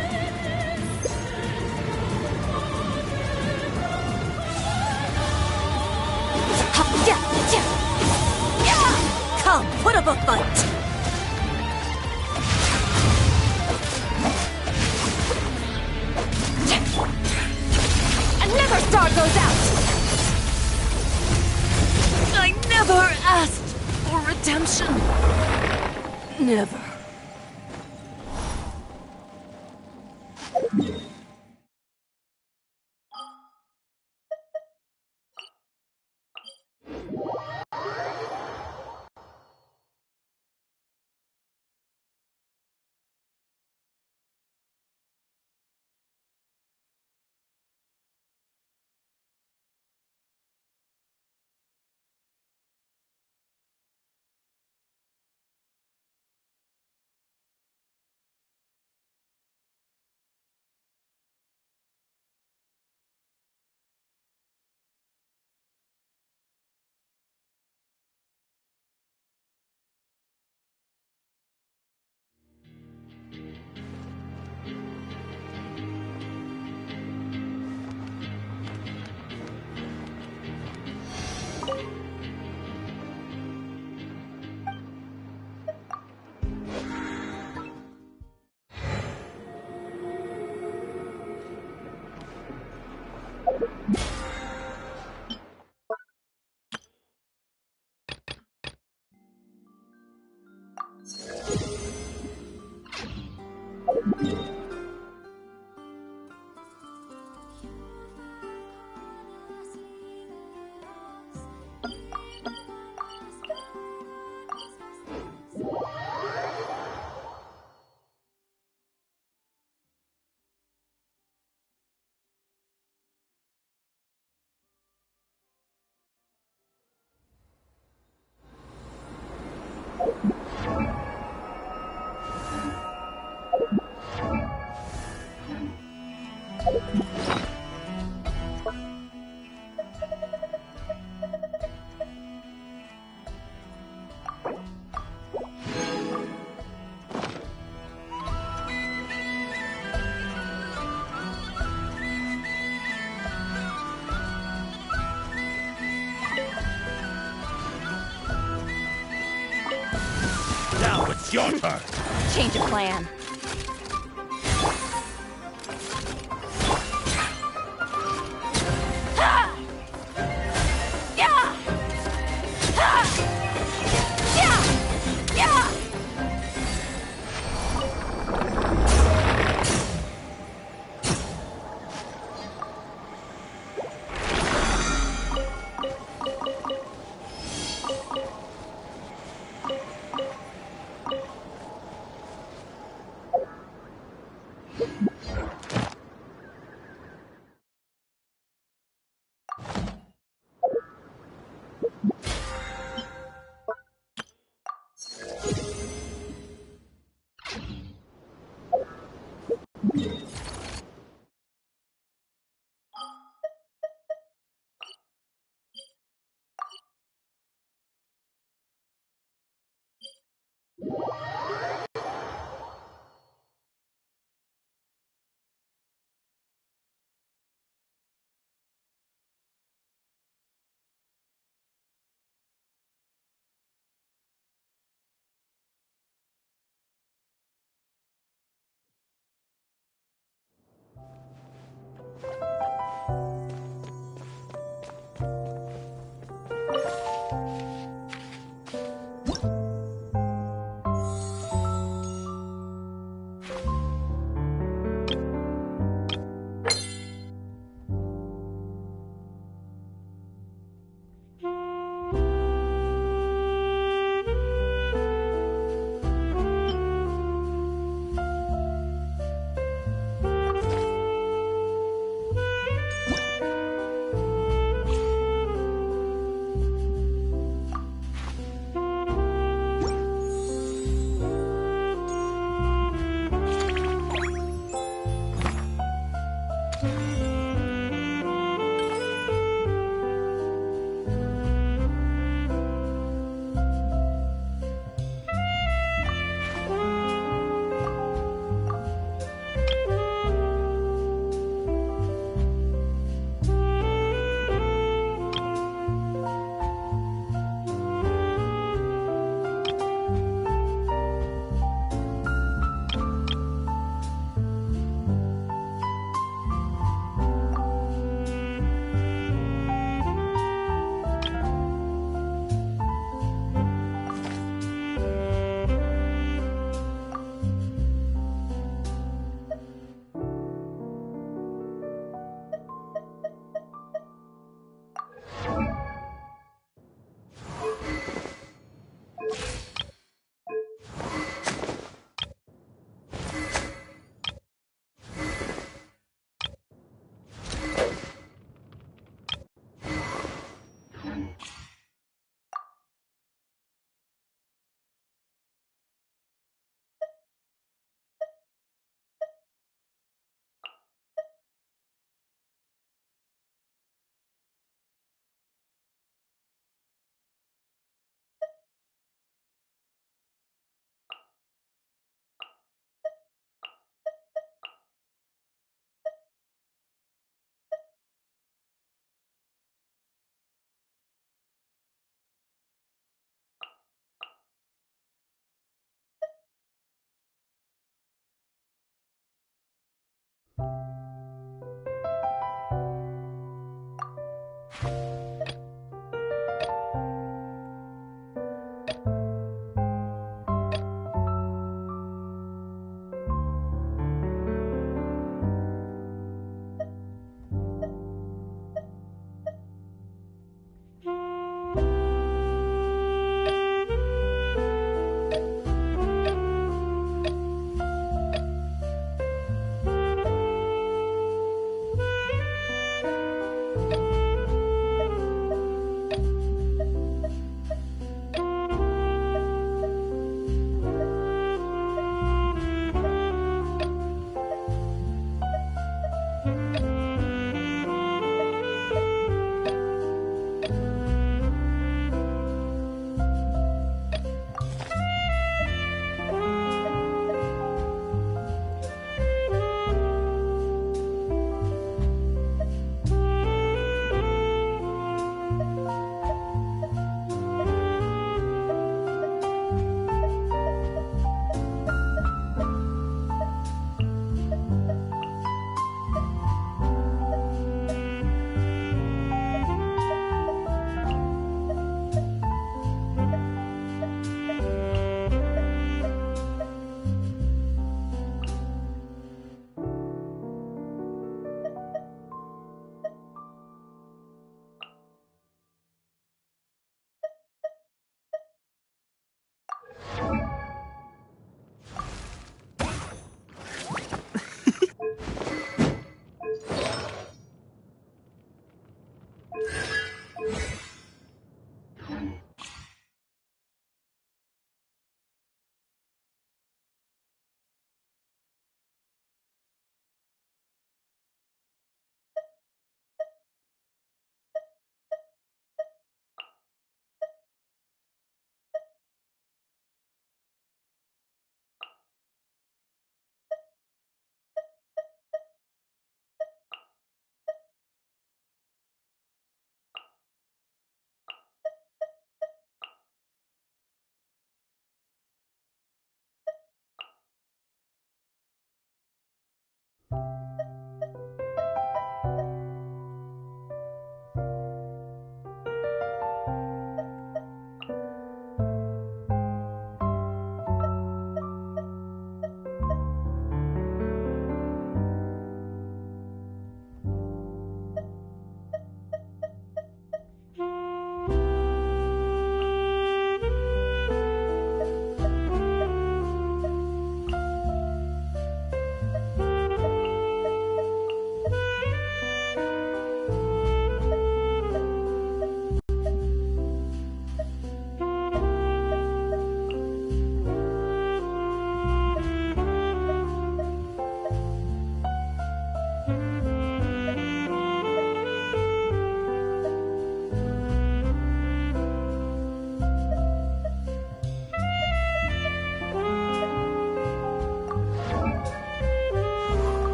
Come, put up a fight. Another star goes out. I never asked for redemption. Never. Now it's your turn. Change of plan.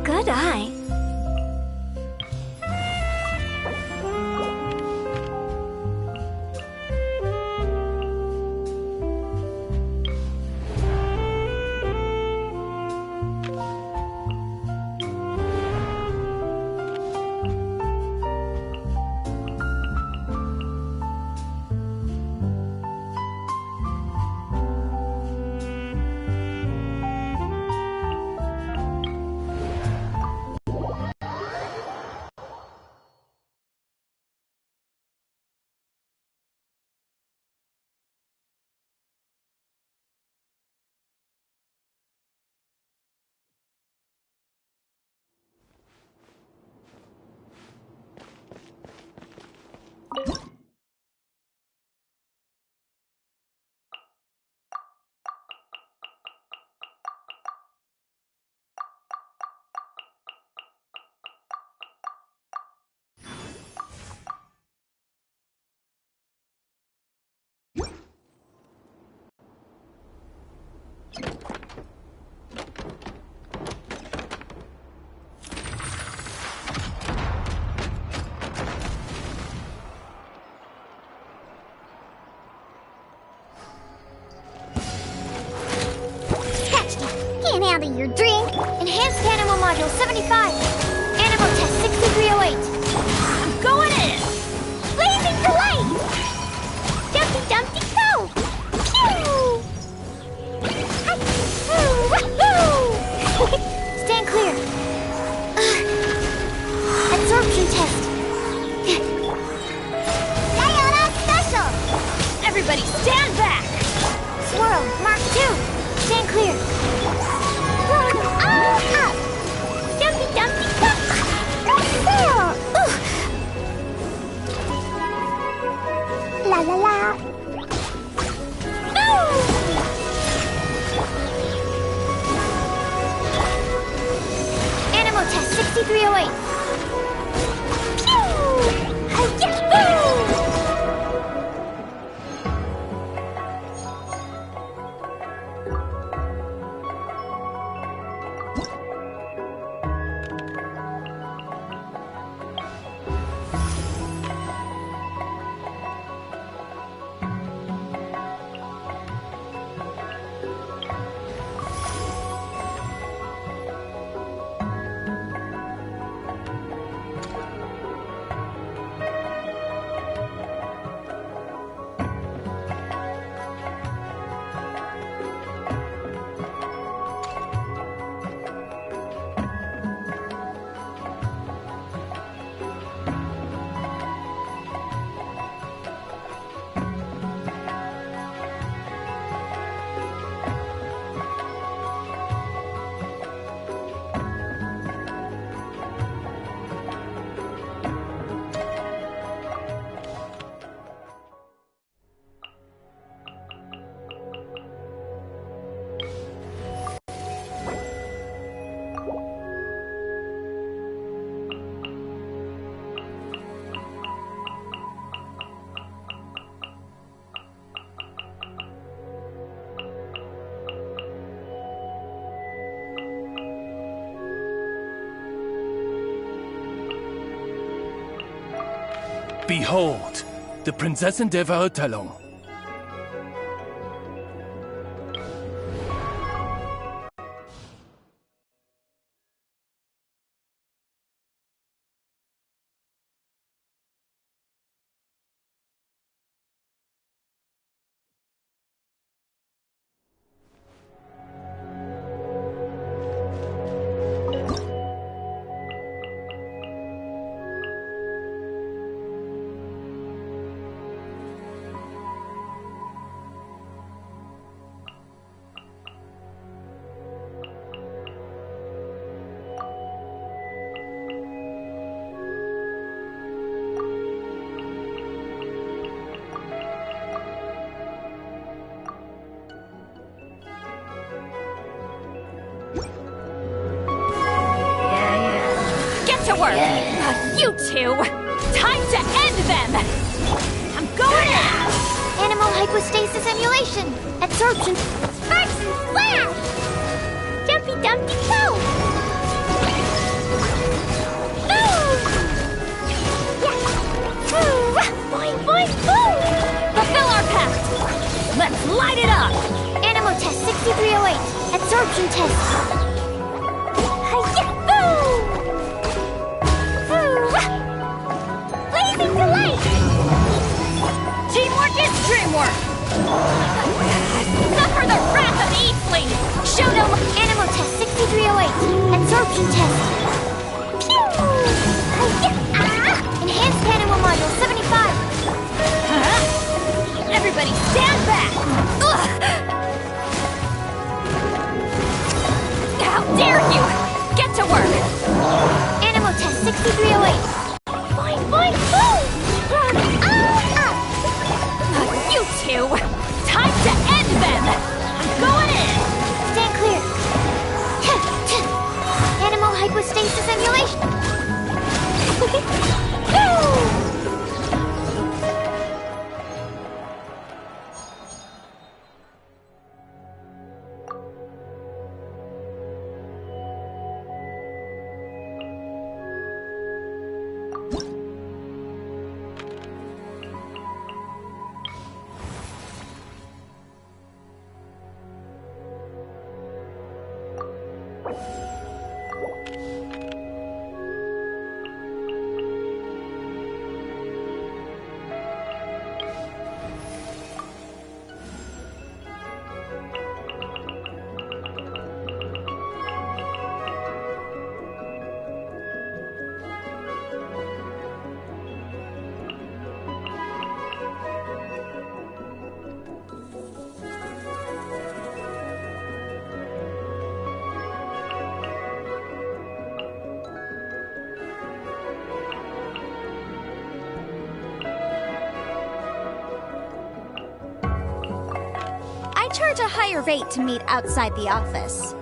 Good eye. Can't handle your drink. Enhanced Animal Module 75. Animal Test 6308. I'm going in. Blazing Delight. Dumpty Dumpty Go. Pew. Woohoo. Stand clear. Absorption test. Diana Special. Everybody stand back! Swirl Mark 2. Stand clear. Run all up. Dumpty Dumpty Duck. Right there. La la la. Animal Test 6308. Pew! Hi-ya! Behold, the Prinzessin der Verurteilung. work! You two! Time to end them! I'm going in! Animal hypostasis emulation. Absorption. Sparks and flash! Jumpy Dumpty go! Boom! Yeah! Boing, boing, boom! Fulfill our pact! Let's light it up! Animal test 6308. Absorption test. Hi-ya! Boom! Blazing delight! Teamwork is dreamwork! Suffer the wrath of the Eatling! Show them Animal test 6308. Absorption test. Pew! Enhanced animal module 75. Huh? Everybody stand back! Ugh. How dare you! Get to work! Animal test 6308. Boing, boing, boom! You two! Time to end them! I'm going in! Stand clear. Animal hypostasis emulation. I charge a higher rate to meet outside the office.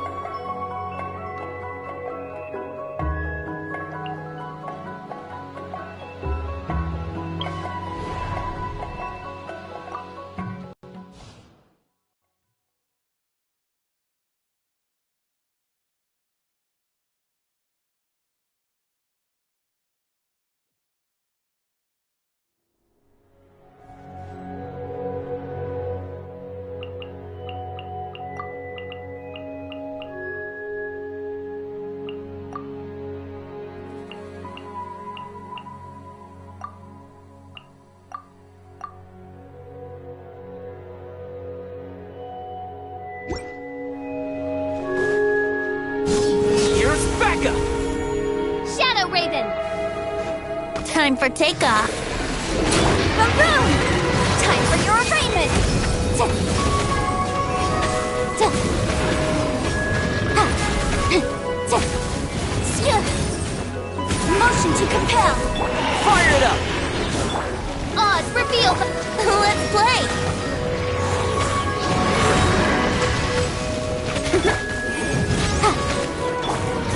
Shadow Raven! Time for takeoff. Maroon! Time for your arraignment! Motion to compel! Fire it up! Oz, reveal! Let's play!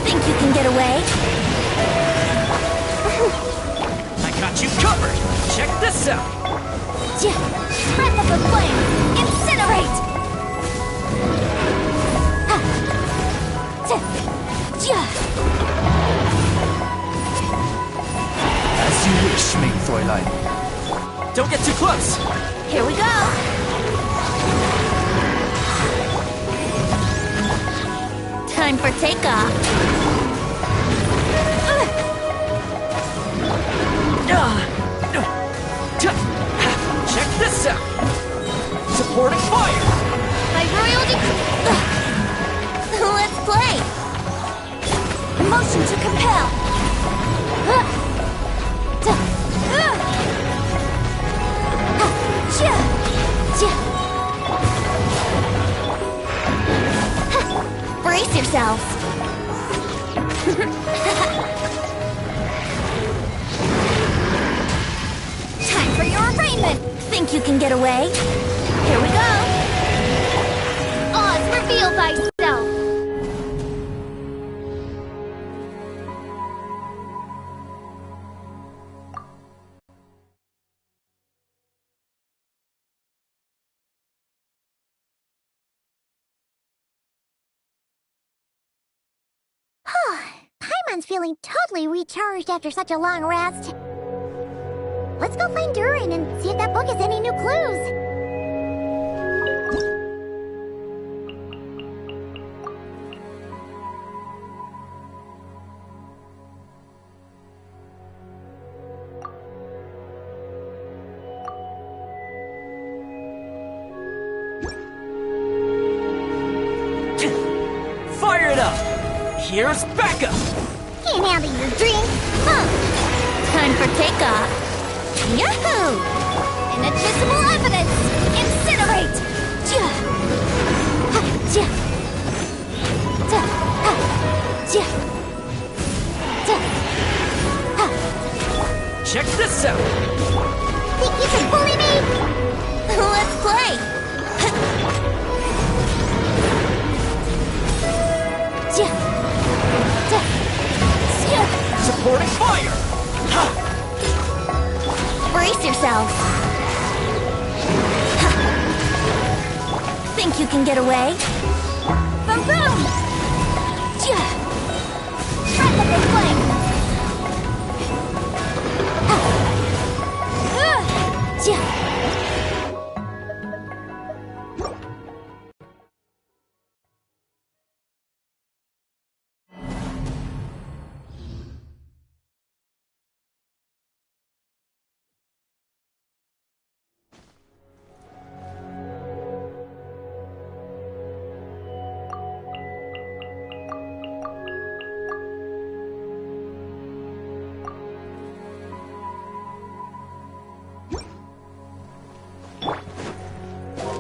Think you can get away? I got you covered! Check this out! Breath of the flame! Incinerate! As you wish, main Fräulein. Don't get too close! Here we go! Time for takeoff. Check this out! Supporting fire! My royal Let's play! Motion to compel! Brace yourselves! Time for your arraignment! Think you can get away? Here we go! Oz, reveal thyself! Paimion's feeling totally recharged after such a long rest. Let's go find Durin and see if that book has any new clues. Fire it up! Here's Becca! Can't handle your drink. Time for takeoff. Yahoo! Inadmissible evidence! Incinerate! Ja. Ha, ja. Da, ha, ja. Da, ha. Check this out! Think you can bully me? Let's play! Ja. Da. Ja. Supporting fire! Ha. Brace yourself. Ha. Think you can get away? Boom boom! Ja. Try the big flame. Ha. Ja.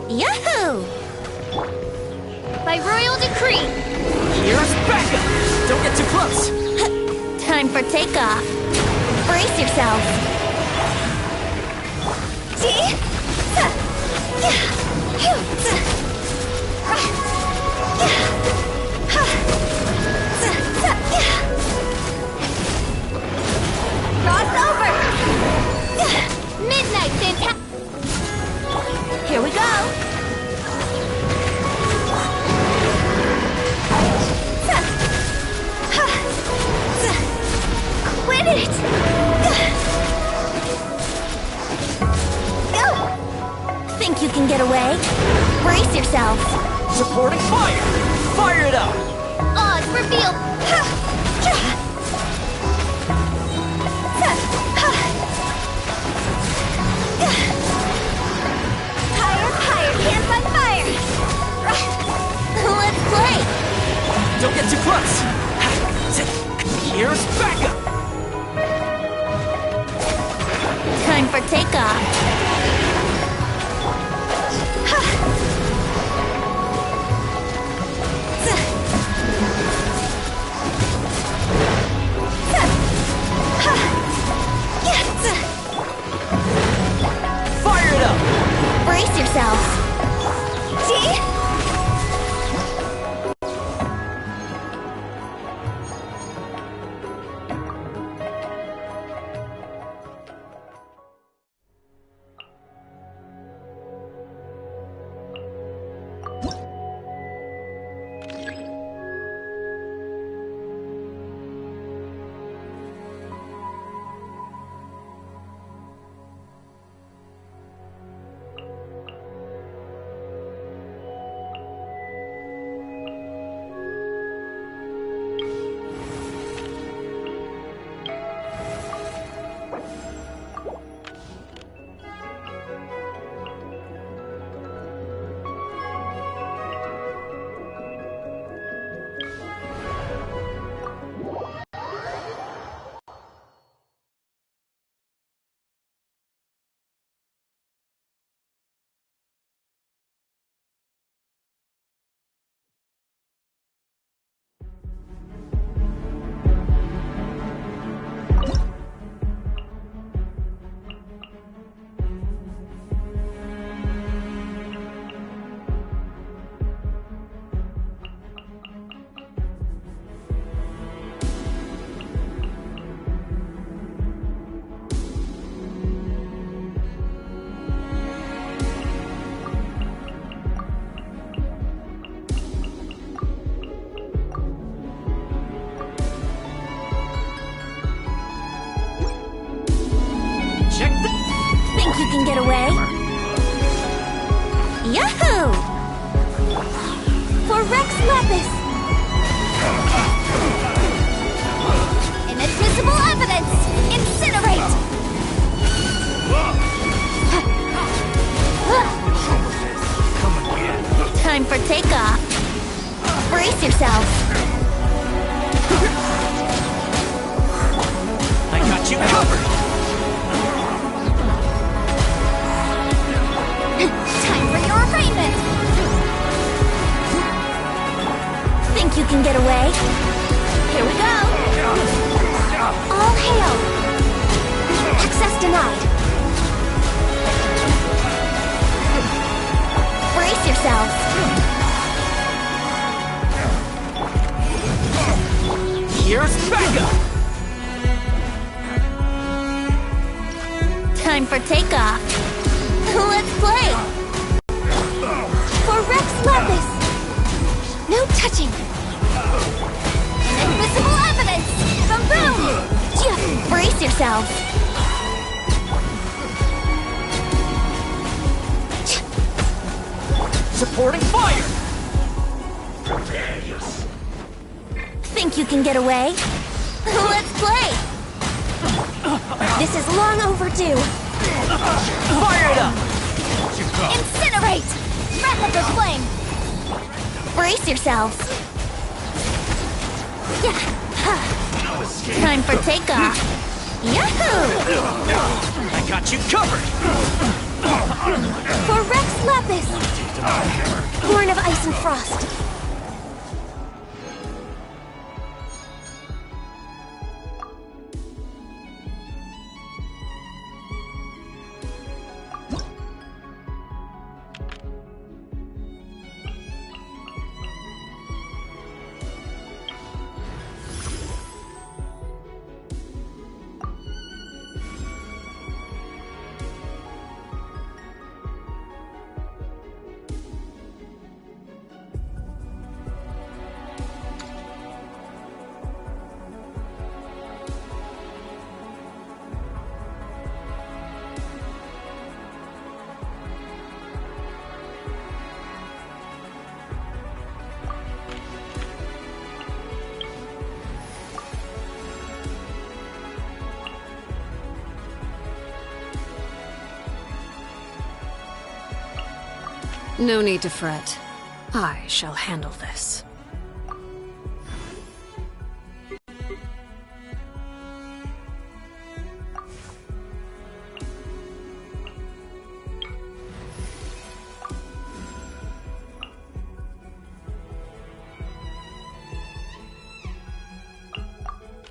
Yahoo! By royal decree. Here's Becca! Don't get too close! Time for takeoff. Brace yourself. See? Cross over. Midnight fantastic. Here we go. Quit it. Think you can get away? Brace yourself. Supporting fire! Fire it up! Odds revealed. Higher, hands on fire! Let's play! Don't get too close! Here's Becca! Time for takeoff. Fire it up! Brace yourself. See? Think you can get away? Yahoo! For Rex Lapis! Inadmissible evidence! Incinerate! Time for takeoff. Brace yourself. I got you covered! Time for your arraignment! Think you can get away? Here we go! All hail! Access denied. Brace yourselves. Here's Becca! Time for takeoff. Let's play! For Rex Lapis! No touching! Inadmissible evidence! Boom boom! Just brace yourselves. Supporting fire! Think you can get away? Let's play! This is long overdue. Fire it up! Incinerate! Breath of the flame! Brace yourselves. Time for takeoff. Yahoo! I got you covered! For Rex Lapis! Born of ice and frost. No need to fret. I shall handle this.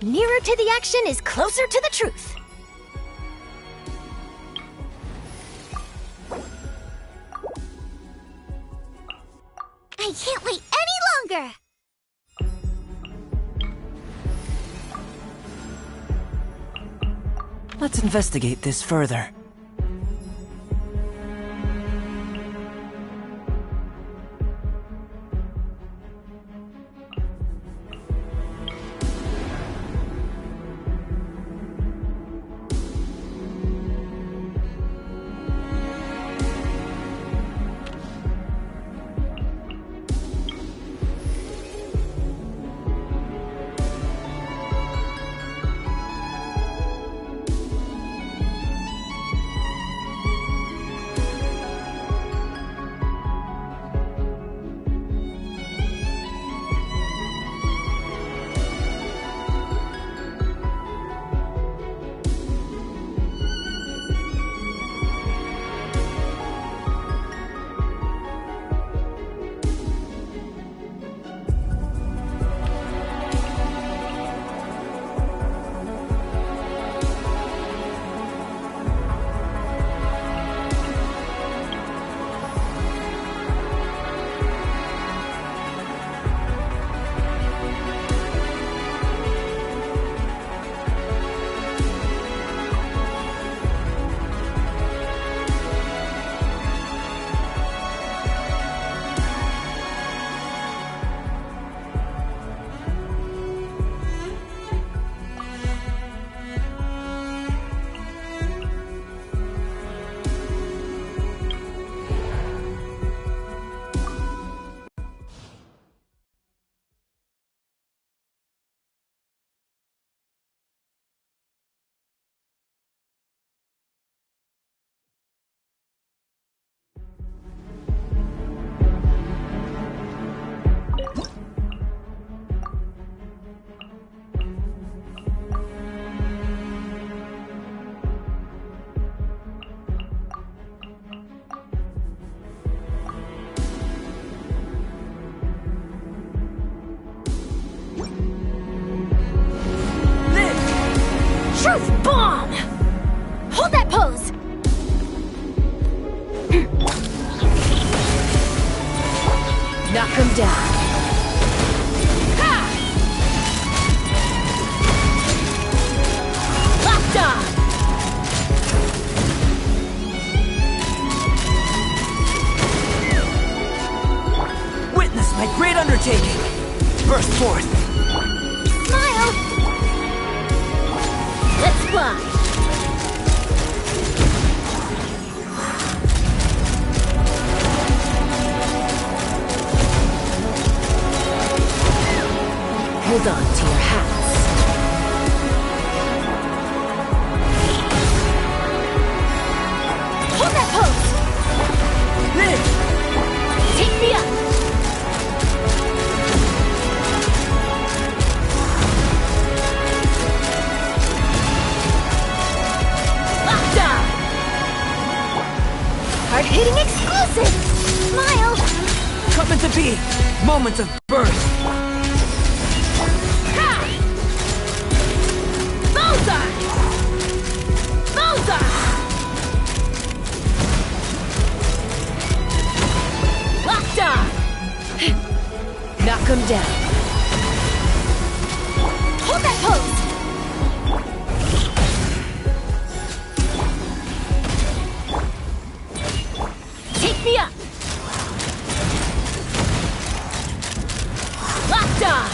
Nearer to the action is closer to the truth. I can't wait any longer! Let's investigate this further. Truth bomb! Hold that pose! Knock him down. Ha! Locked on! Witness my great undertaking. Burst forth. Smile! Let's fly! Hold on to your hats. Hold that pose! Live! Take me up! Locked on! Hard-hitting exclusive! Smile! Coming to be. Moments of birth. Bullseye! Bullseye! Locked on! Knock him down. Hold that pose! Take me up! Locked on!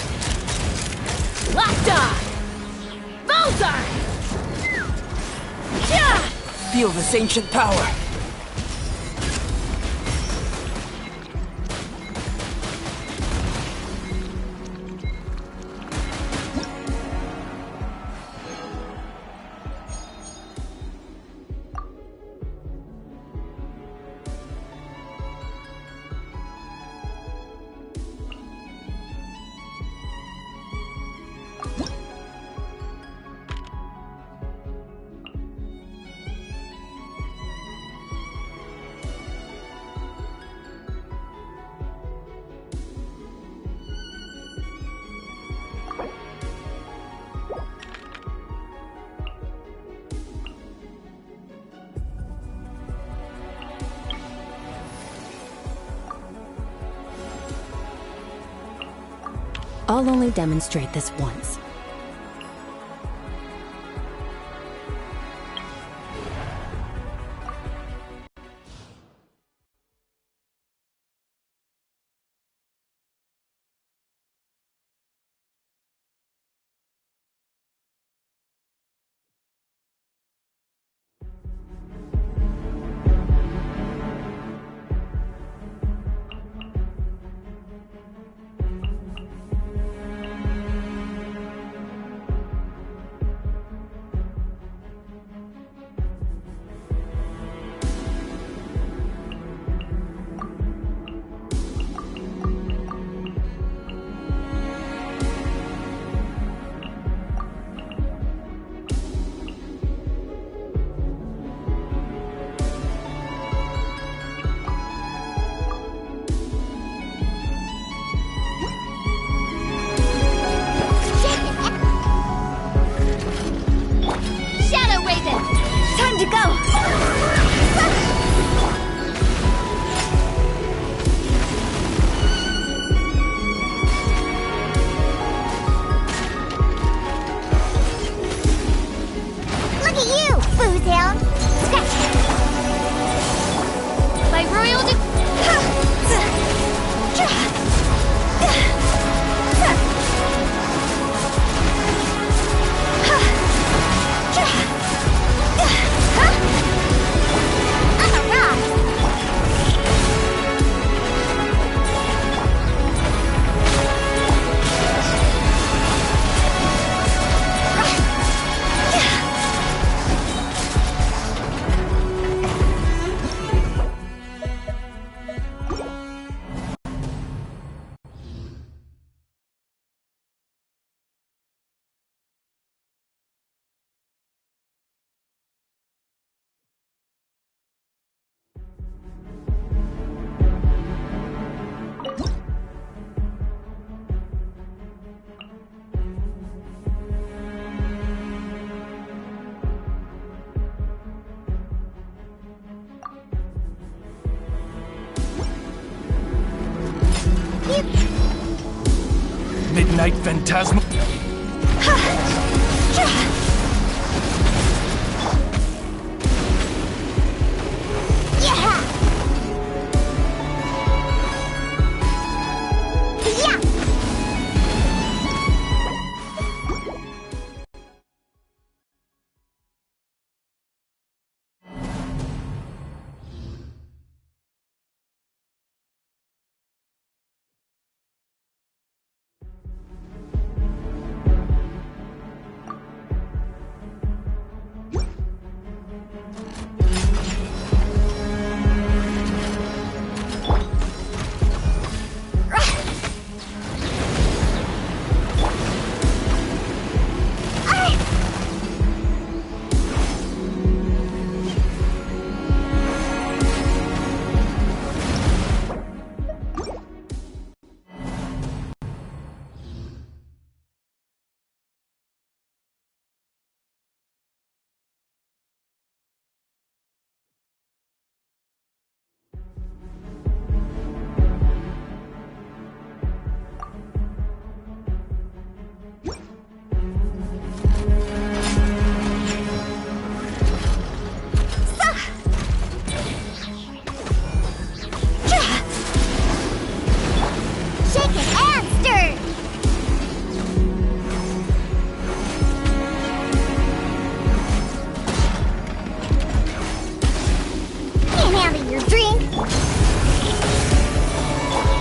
Locked on! Bullseye! Yeah! Feel this ancient power. I'll only demonstrate this once. night phantasma.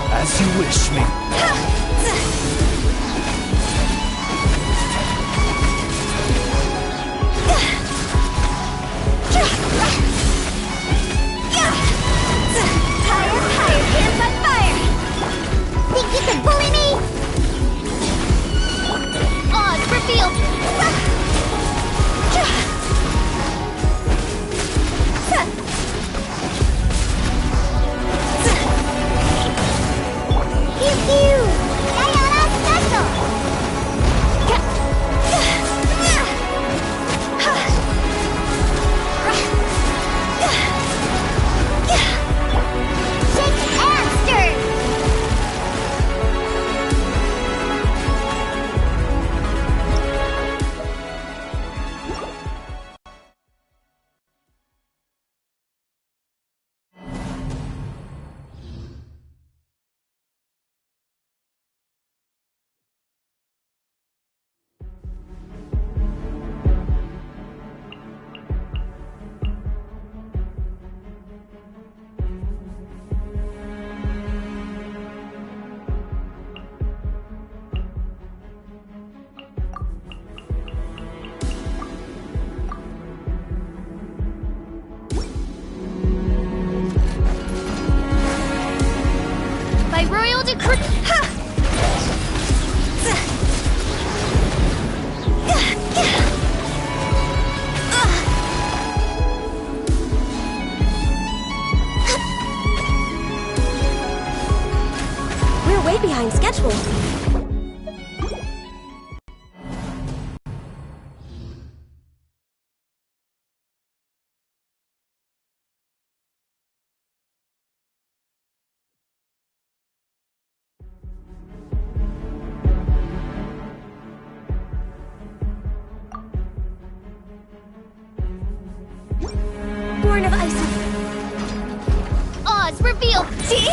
As you wish, me. Think you can bully me? Odds revealed! Pew pew! Diana special! Shake and stir! By royal decree. We're way behind schedule. Born of ice. Odds revealed! See?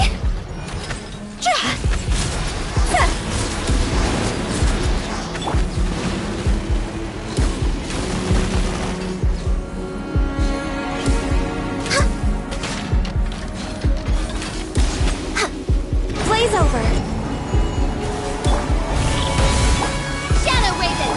Blaze over. Shadow Raven!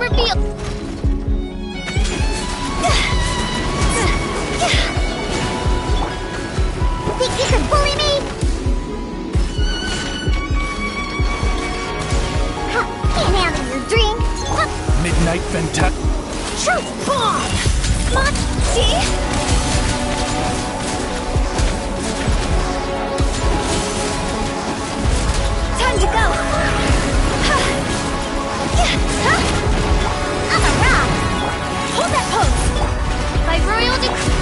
revealed! Think you can bully me? Can't handle your dream. Midnight Venta. Truth bomb! Mochi! Time to go! I'm a rock! Hold that pose! By royal decree!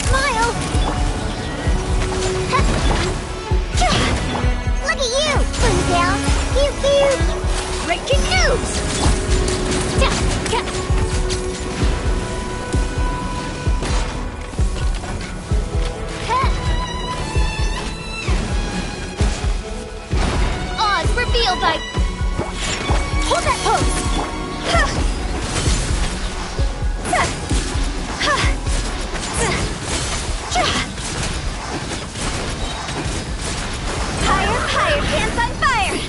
Smile! Look at you! Blue down! Pew pew! Breaking news! Odds revealed by... Hold that pose! Higher, higher, pants on fire!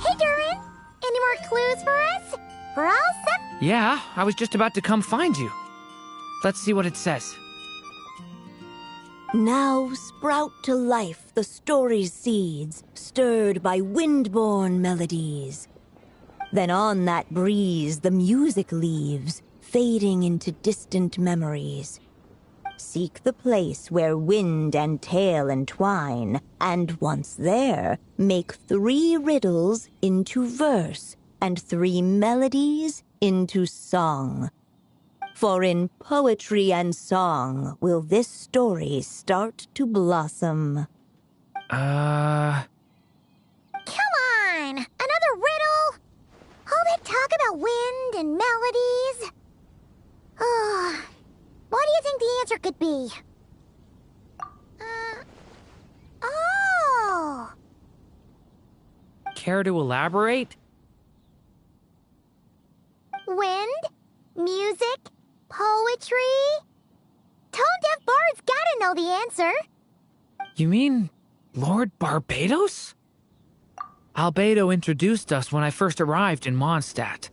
Hey, Durin! Any more clues for us? We're all set. Yeah, I was just about to come find you. Let's see what it says. Now sprout to life the story's seeds, stirred by wind-born melodies. Then on that breeze the music leaves, fading into distant memories. Seek the place where wind and tale entwine, and once there, make 3 riddles into verse, and 3 melodies into song. For in poetry and song will this story start to blossom. Come on! Another riddle? All that talk about wind and melodies? What do you think the answer could be? Oh! Care to elaborate? Wind? Music? Poetry? Tone-deaf bards gotta know the answer. You mean Lord Barbados? Albedo introduced us when I first arrived in Mondstadt.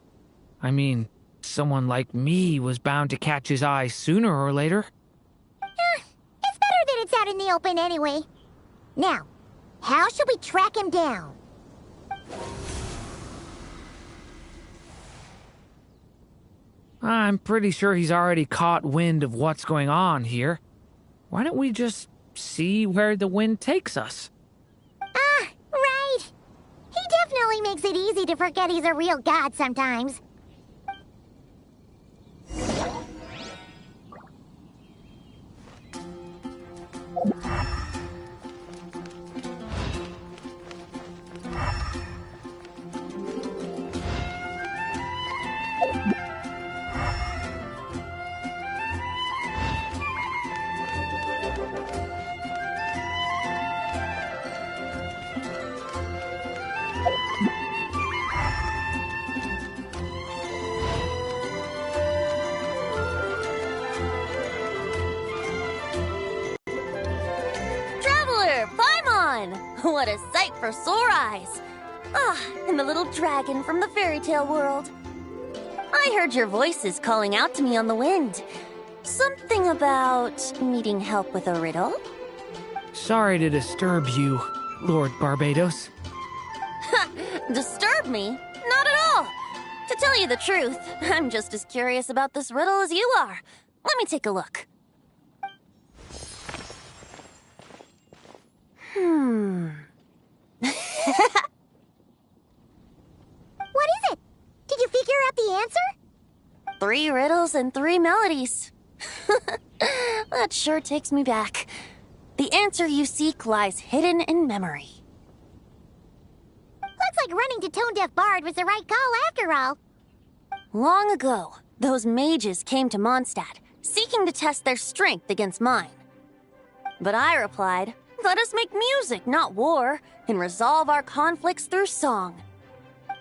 I mean, someone like me was bound to catch his eye sooner or later. It's better that it's out in the open anyway. Now, how should we track him down? I'm pretty sure he's already caught wind of what's going on here. Why don't we just see where the wind takes us? Right. He definitely makes it easy to forget he's a real god sometimes. What a sight for sore eyes. Ah, and the little dragon from the fairy tale world. I heard your voices calling out to me on the wind. Something about needing help with a riddle? Sorry to disturb you, Lord Barbados. Disturb me? Not at all. To tell you the truth, I'm just as curious about this riddle as you are. Let me take a look. What is it? Did you figure out the answer? 3 riddles and 3 melodies. That sure takes me back. The answer you seek lies hidden in memory. Looks like running to Tone Deaf Bard was the right call after all. Long ago, those mages came to Mondstadt, seeking to test their strength against mine. But I replied, let us make music, not war, and resolve our conflicts through song.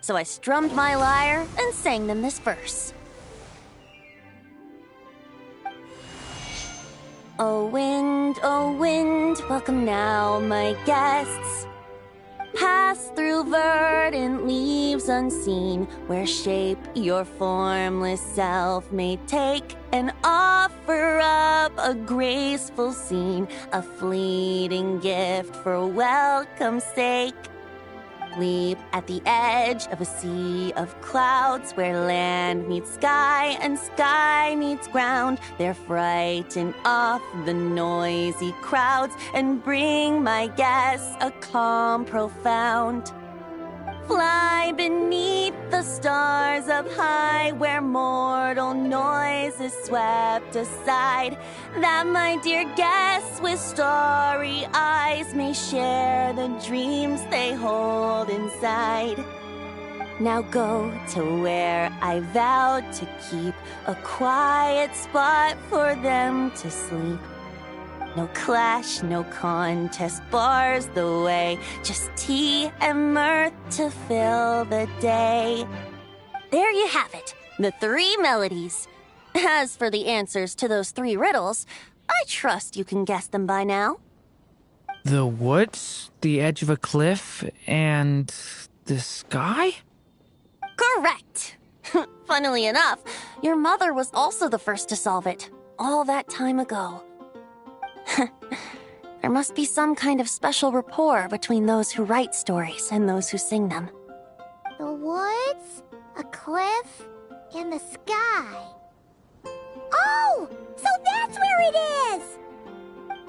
So I strummed my lyre and sang them this verse. O wind, welcome now, my guests. Pass through verdant leaves unseen, where shape your formless self may take, and offer up a graceful scene, a fleeting gift for welcome's sake. Leap at the edge of a sea of clouds, where land meets sky and sky meets ground. There frighten off the noisy crowds and bring my guests a calm profound. Fly beneath the stars up high, where mortal noise is swept aside, that my dear guests with starry eyes may share the dreams they hold inside. Now go to where I vowed to keep a quiet spot for them to sleep. No clash, no contest bars the way, just tea and mirth to fill the day. There you have it, the 3 melodies. As for the answers to those 3 riddles, I trust you can guess them by now. The woods, the edge of a cliff, and the sky? Correct! Funnily enough, your mother was also the first to solve it, all that time ago. There must be some kind of special rapport between those who write stories and those who sing them. The woods, a cliff, and the sky. Oh! So that's where it is!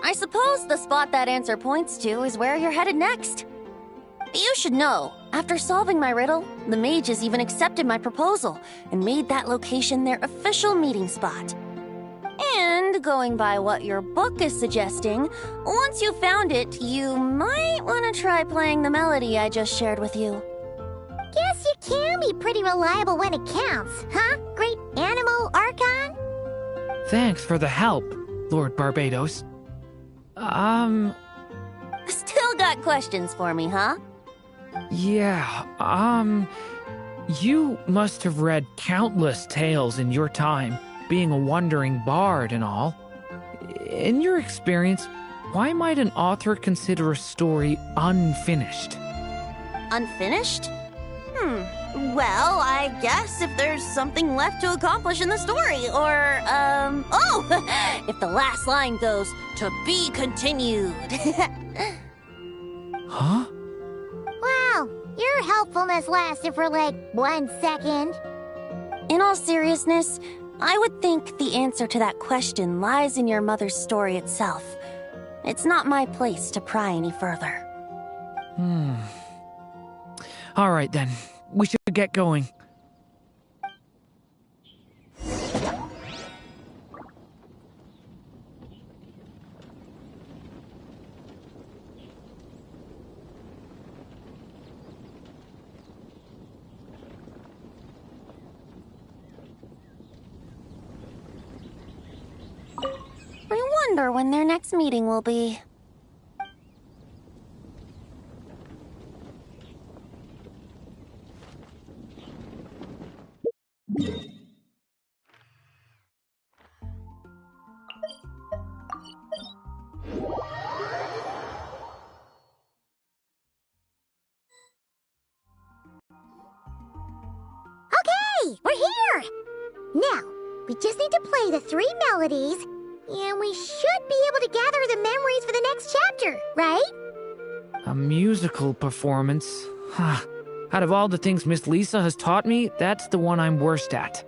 I suppose the spot that answer points to is where you're headed next. You should know, after solving my riddle, the mages even accepted my proposal and made that location their official meeting spot. And going by what your book is suggesting, once you found it, you might want to try playing the melody I just shared with you. Guess you can be pretty reliable when it counts, huh, great animal Archon? Thanks for the help, Lord Barbados. Still got questions for me, huh? Yeah, you must have read countless tales in your time, being a wandering bard and all. In your experience, why might an author consider a story unfinished? Unfinished? Well, I guess if there's something left to accomplish in the story, or, if the last line goes, to be continued. Huh? Wow, your helpfulness lasted for like 1 second. In all seriousness, I would think the answer to that question lies in your mother's story itself. It's not my place to pry any further. All right then, we should get going. I wonder when their next meeting will be. Okay, we're here! Now, we just need to play the 3 melodies, and we should be able to gather the memories for the next chapter, right? A musical performance? Out of all the things Miss Lisa has taught me, that's the one I'm worst at.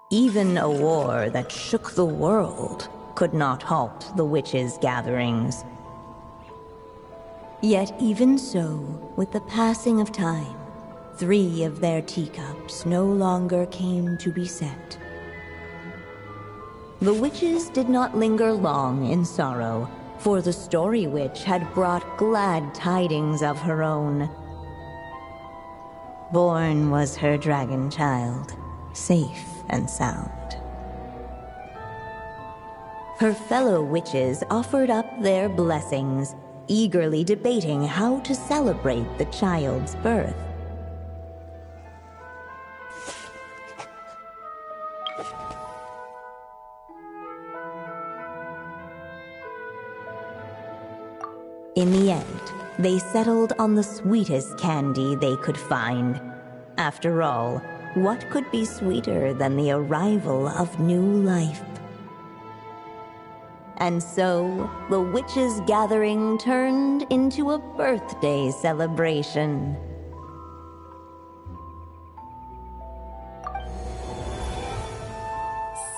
Even a war that shook the world could not halt the witches' gatherings. Yet even so, with the passing of time, 3 of their teacups no longer came to be set. The witches did not linger long in sorrow, for the Story Witch had brought glad tidings of her own. Born was her dragon child, safe and sound. Her fellow witches offered up their blessings, eagerly debating how to celebrate the child's birth. In the end, they settled on the sweetest candy they could find. After all, what could be sweeter than the arrival of new life? And so, the witches' gathering turned into a birthday celebration.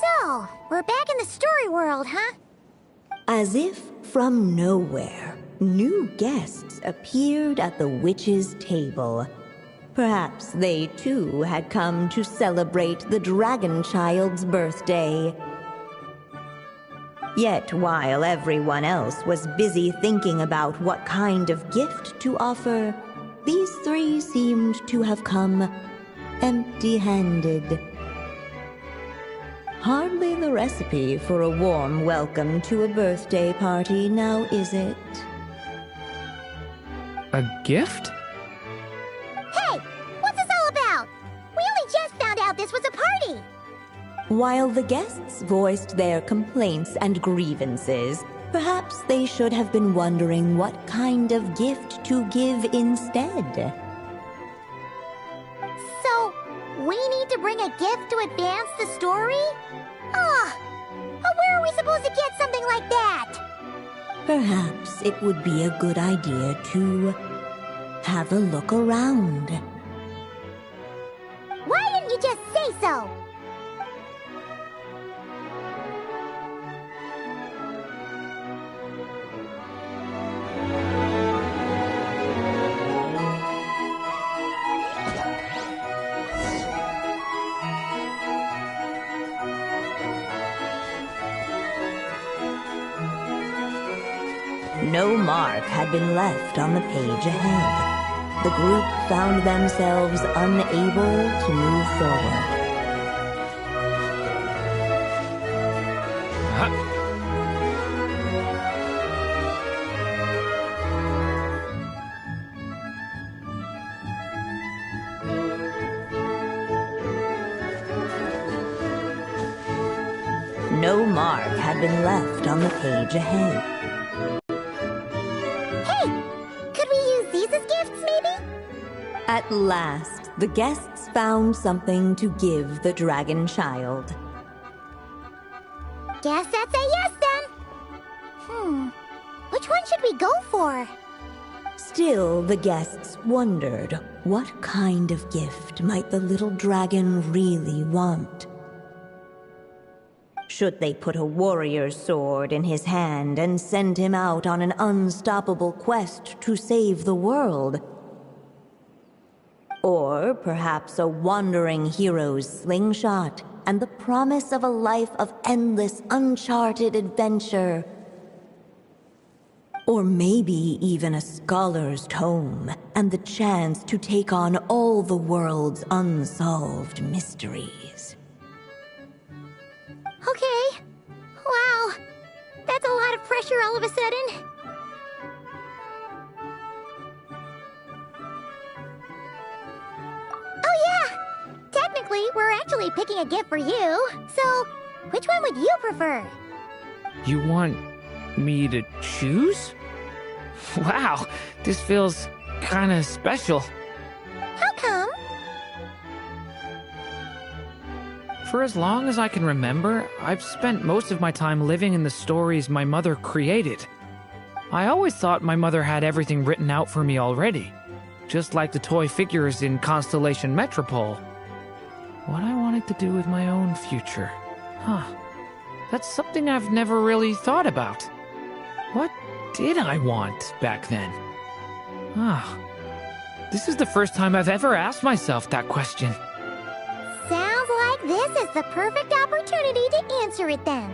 So, we're back in the story world, huh? As if from nowhere, new guests appeared at the witches' table. Perhaps they too had come to celebrate the dragon child's birthday. Yet while everyone else was busy thinking about what kind of gift to offer, these 3 seemed to have come empty-handed. Hardly the recipe for a warm welcome to a birthday party, now is it? A gift? Hey! What's this all about? We only just found out this was a party! While the guests voiced their complaints and grievances, perhaps they should have been wondering what kind of gift to give instead. So, we need to bring a gift to advance the story? Where are we supposed to get something like that? Perhaps it would be a good idea to have a look around. Why didn't you just say so? No mark had been left on the page ahead. The group found themselves unable to move forward. No mark had been left on the page ahead. Hey! Could we use these as gifts, maybe? At last, the guests found something to give the dragon child. Guess that's a yes, then. Which one should we go for? Still, the guests wondered, what kind of gift might the little dragon really want? Should they put a warrior's sword in his hand and send him out on an unstoppable quest to save the world? Or perhaps a wandering hero's slingshot and the promise of a life of endless, uncharted adventure? Or maybe even a scholar's tome and the chance to take on all the world's unsolved mysteries. Okay. Wow. That's a lot of pressure all of a sudden. Oh yeah! Technically, we're actually picking a gift for you. So, which one would you prefer? You want me to choose? Wow, this feels kinda special. How come? For as long as I can remember, I've spent most of my time living in the stories my mother created. I always thought my mother had everything written out for me already, just like the toy figures in Constellation Metropole. What I wanted to do with my own future. That's something I've never really thought about. What did I want back then? This is the first time I've ever asked myself that question. Sounds like this is the perfect opportunity to answer it then.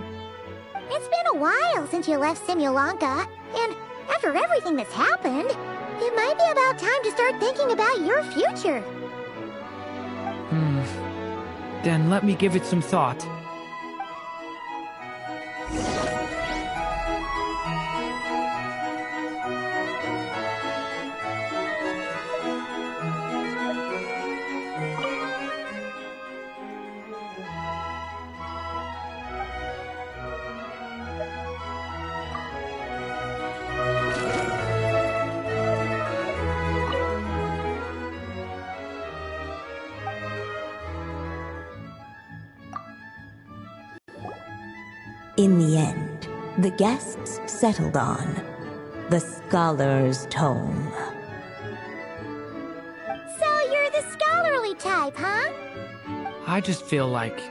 It's been a while since you left Simulanka, and after everything that's happened, it might be about time to start thinking about your future. Then let me give it some thought. In the end, the guests settled on the Scholar's Tome. So you're the scholarly type, huh? I just feel like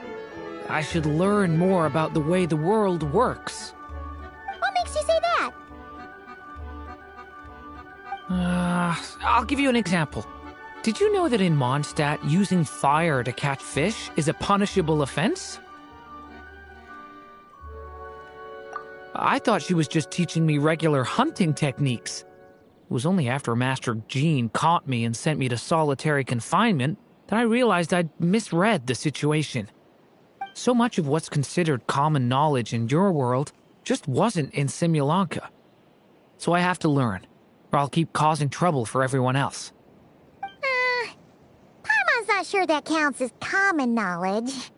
I should learn more about the way the world works. What makes you say that? I'll give you an example. Did you know that in Mondstadt, using fire to catch fish is a punishable offense? I thought she was just teaching me regular hunting techniques. It was only after Master Jean caught me and sent me to solitary confinement that I realized I'd misread the situation. So much of what's considered common knowledge in your world just wasn't in Simulanka. So I have to learn, or I'll keep causing trouble for everyone else. Paimon's not sure that counts as common knowledge.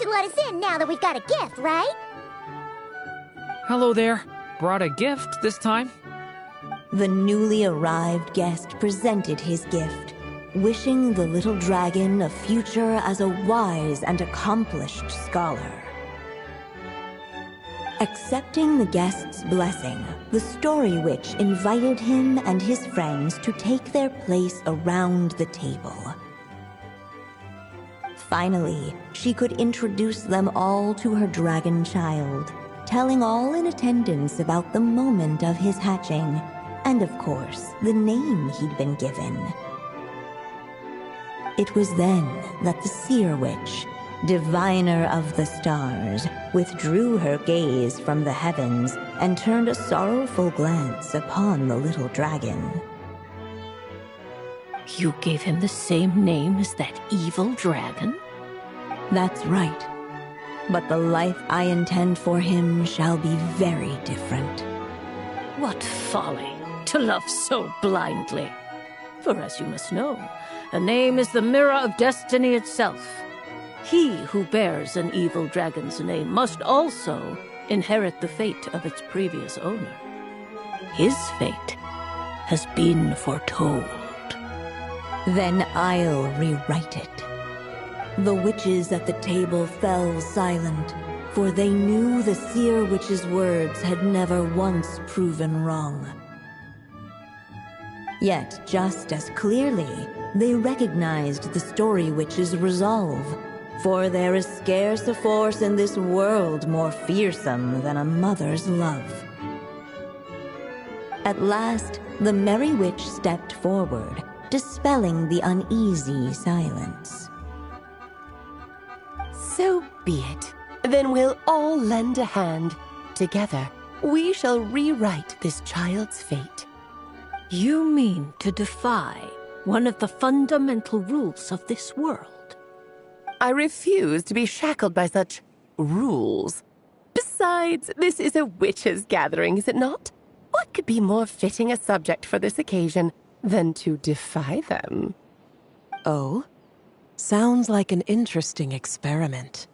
Let us in now that we've got a gift, right? Hello there. Brought a gift this time? The newly arrived guest presented his gift, wishing the little dragon a future as a wise and accomplished scholar. Accepting the guest's blessing, the Story Witch invited him and his friends to take their place around the table. Finally, she could introduce them all to her dragon child, telling all in attendance about the moment of his hatching, and of course, the name he'd been given. It was then that the Seer Witch, diviner of the stars, withdrew her gaze from the heavens and turned a sorrowful glance upon the little dragon. You gave him the same name as that evil dragon? That's right. But the life I intend for him shall be very different. What folly, to love so blindly. For as you must know, a name is the mirror of destiny itself. He who bears an evil dragon's name must also inherit the fate of its previous owner. His fate has been foretold. Then I'll rewrite it. The witches at the table fell silent, for they knew the Seer Witch's words had never once proven wrong. Yet, just as clearly, they recognized the Story Witch's resolve, for there is scarce a force in this world more fearsome than a mother's love. At last, the Merry Witch stepped forward, dispelling the uneasy silence. So be it. Then we'll all lend a hand. Together, we shall rewrite this child's fate. You mean to defy one of the fundamental rules of this world? I refuse to be shackled by such rules. Besides, this is a witches' gathering, is it not? What could be more fitting a subject for this occasion than to defy them? Oh? Sounds like an interesting experiment.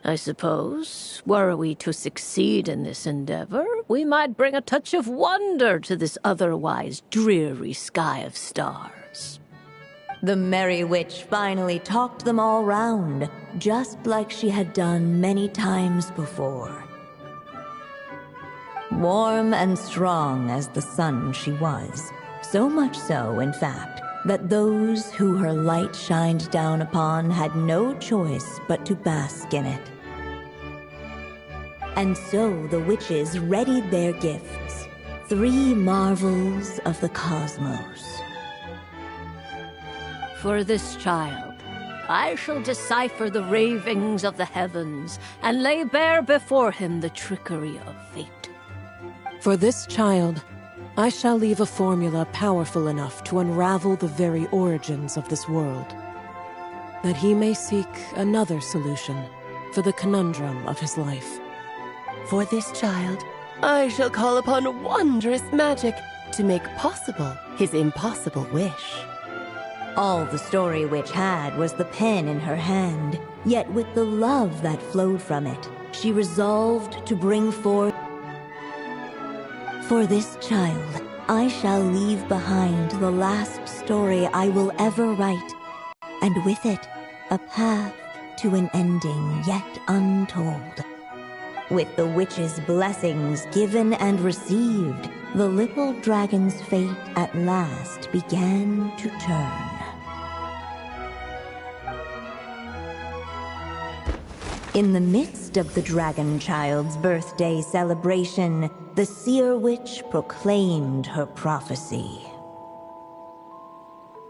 I suppose, were we to succeed in this endeavor, we might bring a touch of wonder to this otherwise dreary sky of stars. The Merry Witch finally talked them all round, just like she had done many times before. Warm and strong as the sun she was, so much so, in fact, that those who her light shined down upon had no choice but to bask in it. And so the witches readied their gifts, 3 marvels of the cosmos. For this child, I shall decipher the ravings of the heavens and lay bare before him the trickery of fate. For this child, I shall leave a formula powerful enough to unravel the very origins of this world, that he may seek another solution for the conundrum of his life. For this child, I shall call upon wondrous magic to make possible his impossible wish. All the Story Witch had was the pen in her hand, yet with the love that flowed from it, she resolved to bring forth. For this child, I shall leave behind the last story I will ever write, and with it, a path to an ending yet untold. With the witch's blessings given and received, the little dragon's fate at last began to turn. In the midst of the dragon child's birthday celebration, the Seer Witch proclaimed her prophecy.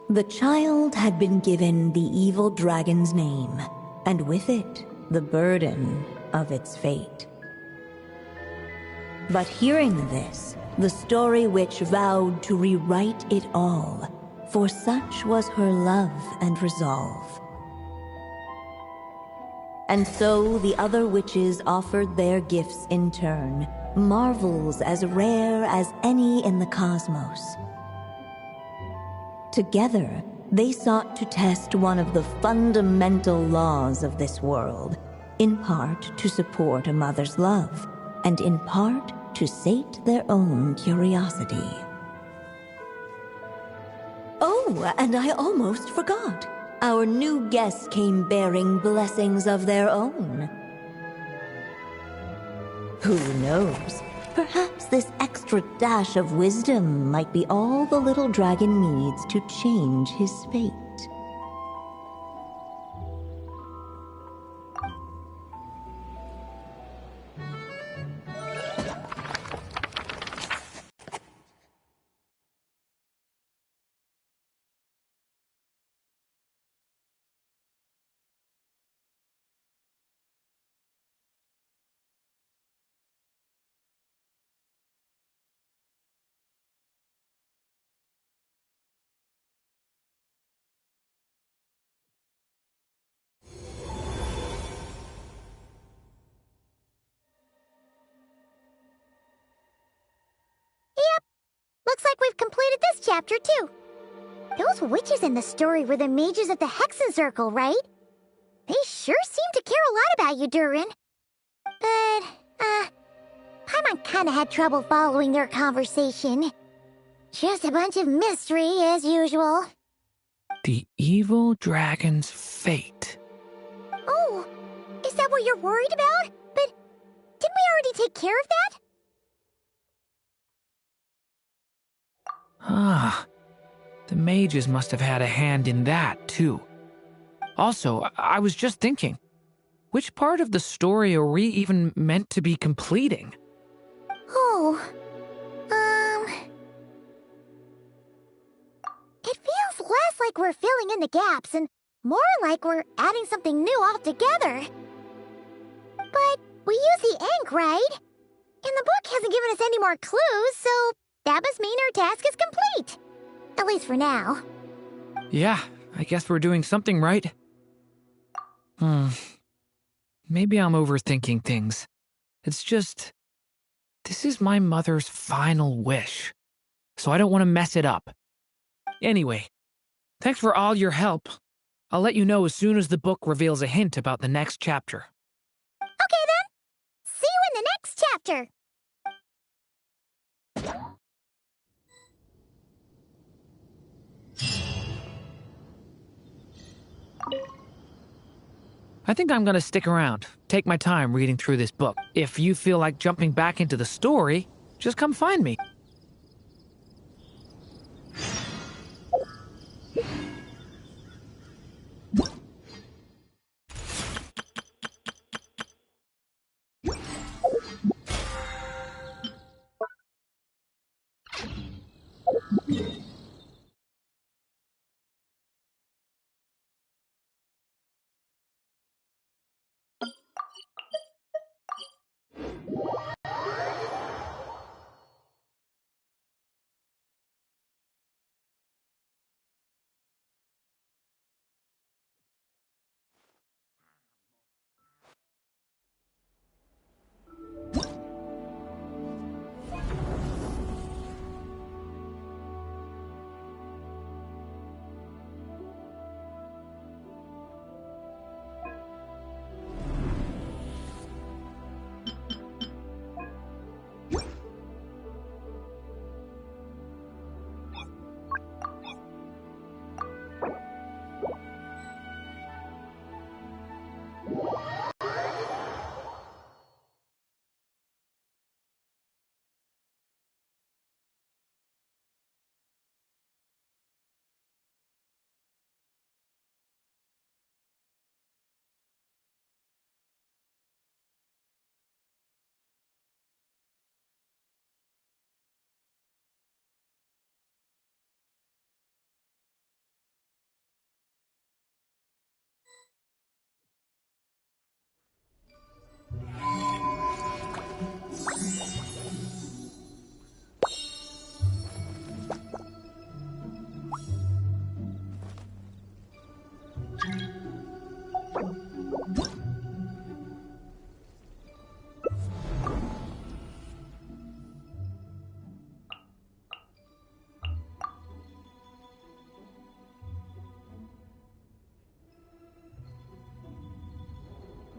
The child had been given the evil dragon's name, and with it, the burden of its fate. But hearing this, the Story Witch vowed to rewrite it all, for such was her love and resolve. And so the other witches offered their gifts in turn, marvels as rare as any in the cosmos. Together, they sought to test one of the fundamental laws of this world, in part to support a mother's love, and in part to sate their own curiosity. Oh, and I almost forgot. Our new guests came bearing blessings of their own. Who knows? Perhaps this extra dash of wisdom might be all the little dragon needs to change his fate. Looks like we've completed this chapter, too. Those witches in the story were the mages of the Hexen Circle, right? They sure seem to care a lot about you, Durin. But, Paimon kinda had trouble following their conversation. Just a bunch of mystery, as usual. The evil dragon's fate. Oh, is that what you're worried about? But didn't we already take care of that? Ah, the mages must have had a hand in that, too. Also, I was just thinking, which part of the story are we even meant to be completing? Oh, it feels less like we're filling in the gaps and more like we're adding something new altogether. But we use the ink, right? And the book hasn't given us any more clues, so that must mean our task is complete. At least for now. Yeah, I guess we're doing something right. Maybe I'm overthinking things. It's just, this is my mother's final wish, so I don't want to mess it up. Anyway, thanks for all your help. I'll let you know as soon as the book reveals a hint about the next chapter. Okay then. See you in the next chapter. I think I'm gonna stick around, take my time reading through this book. If you feel like jumping back into the story, just come find me.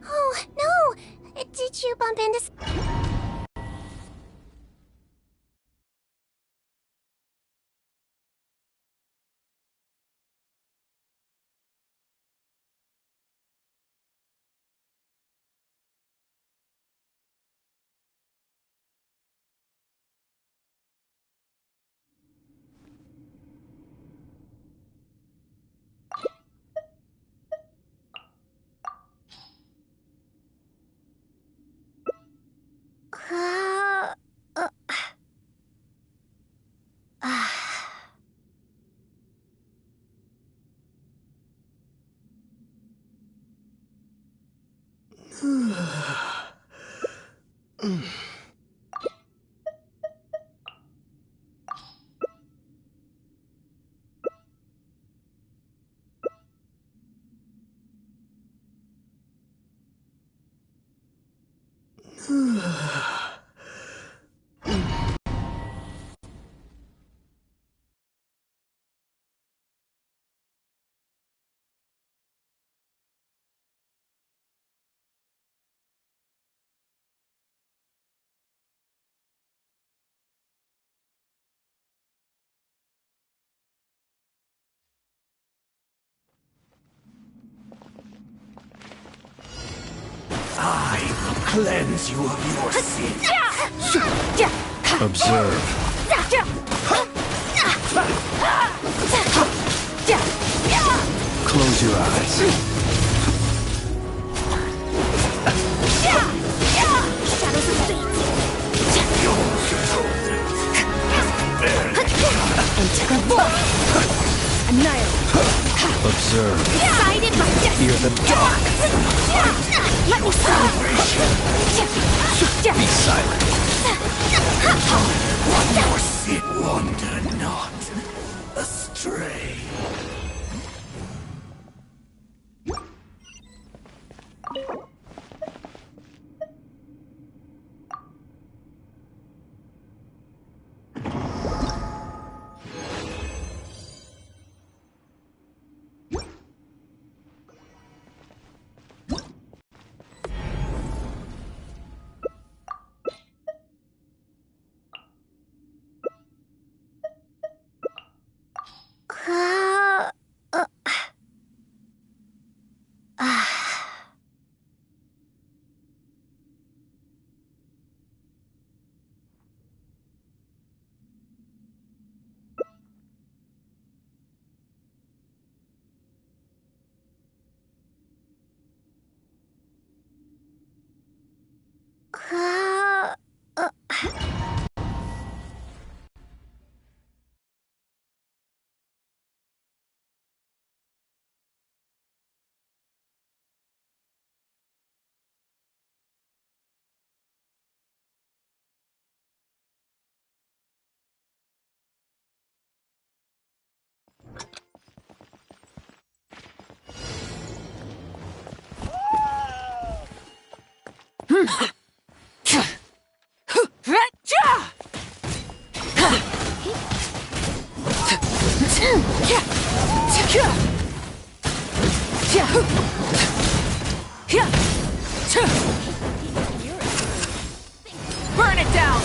Oh, no! Did you bump into... cleanse you of your sins. Observe. Close your eyes. Shadows of fate. Enter the void. Annihilate. Observe. Guided by destiny. Fear the dark. Let me Be silent. Your sin wander not astray. Burn it down!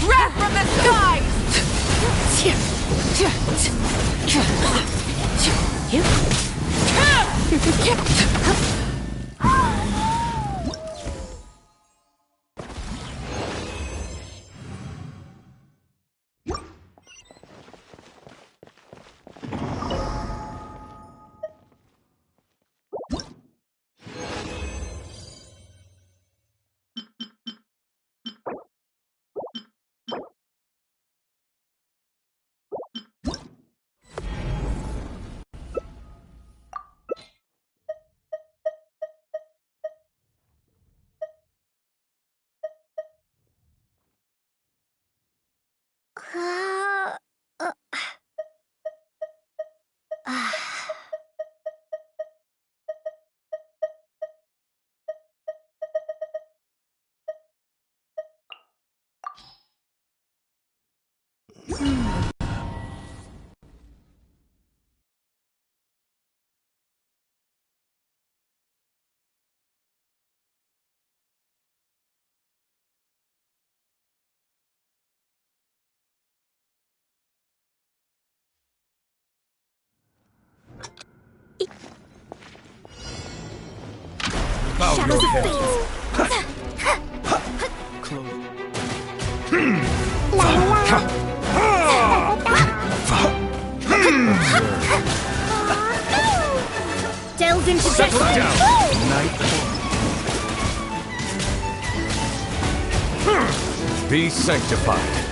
Wrath from the skies! Shadows of fate. Delve into Settle destiny. down. Night. Be sanctified.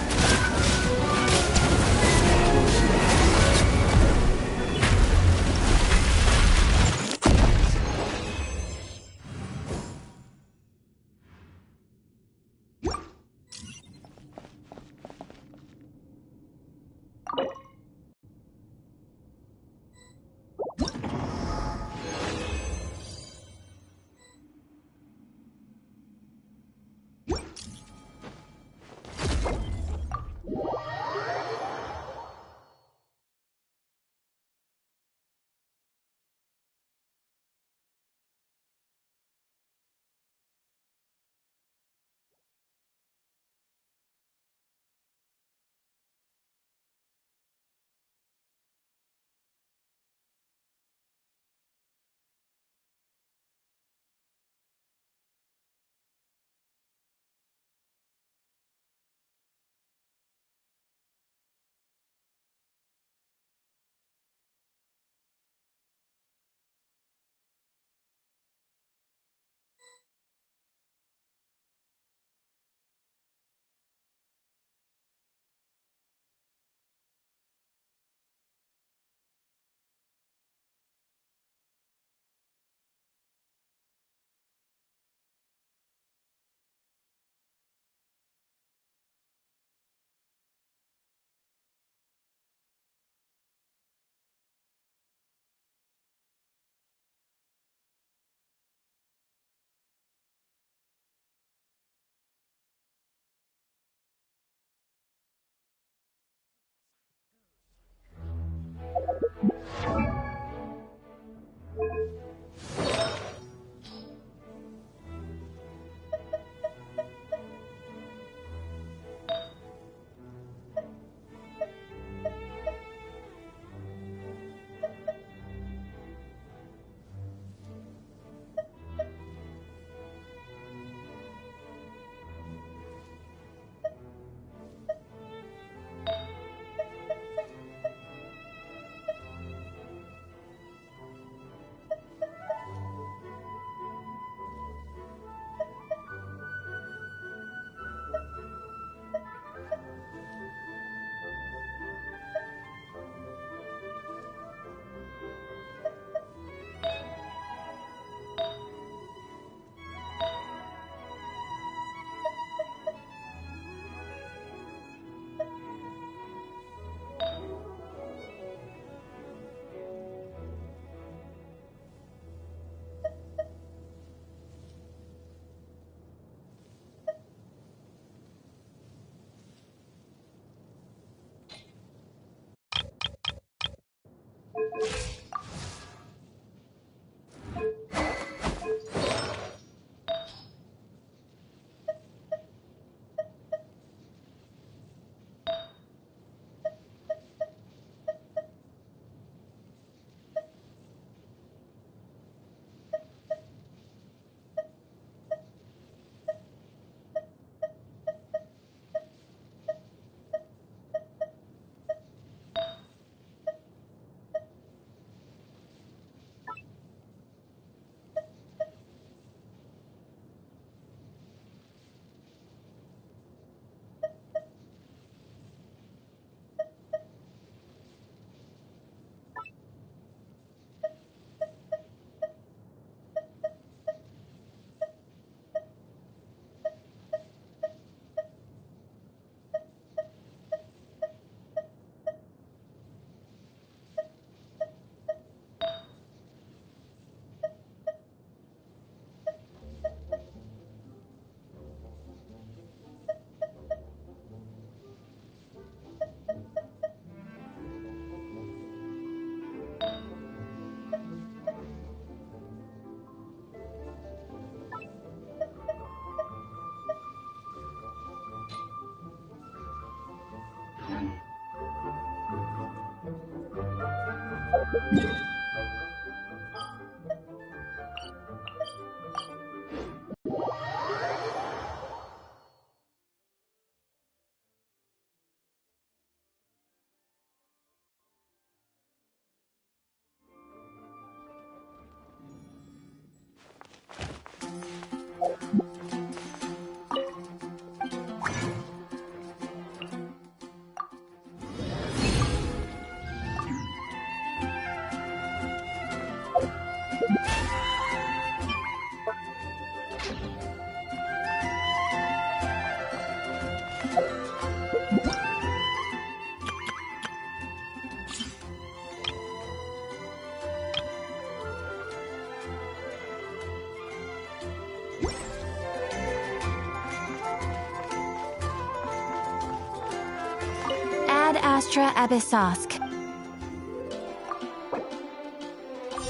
Ad Astra Abyssosk.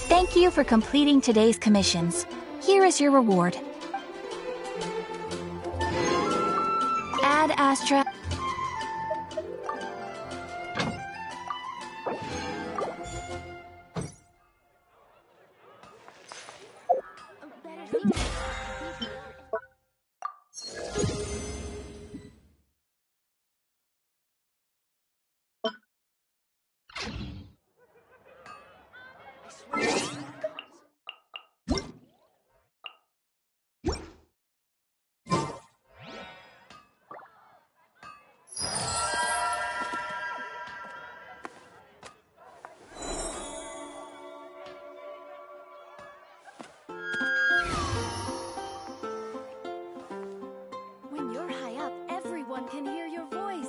Thank you for completing today's commissions. Here is your reward. Ad Astra. When you're high up, everyone can hear your voice.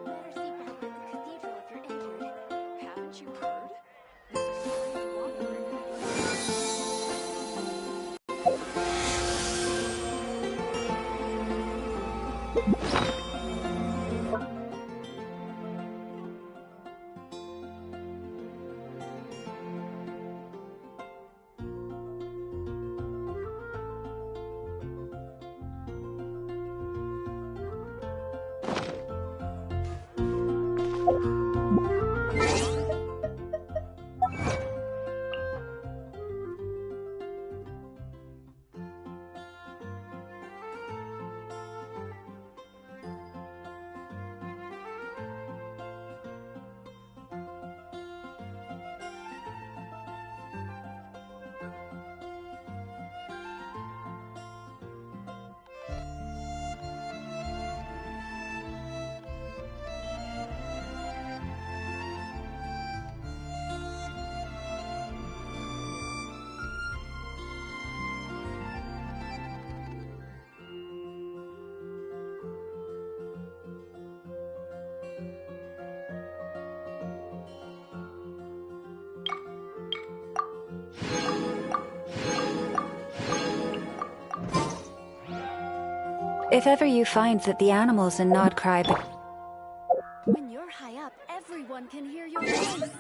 Better see back at the cathedral if you're injured. Haven't you heard? If ever you find that the animals in Nod cry, When you're high up, everyone can hear your voice.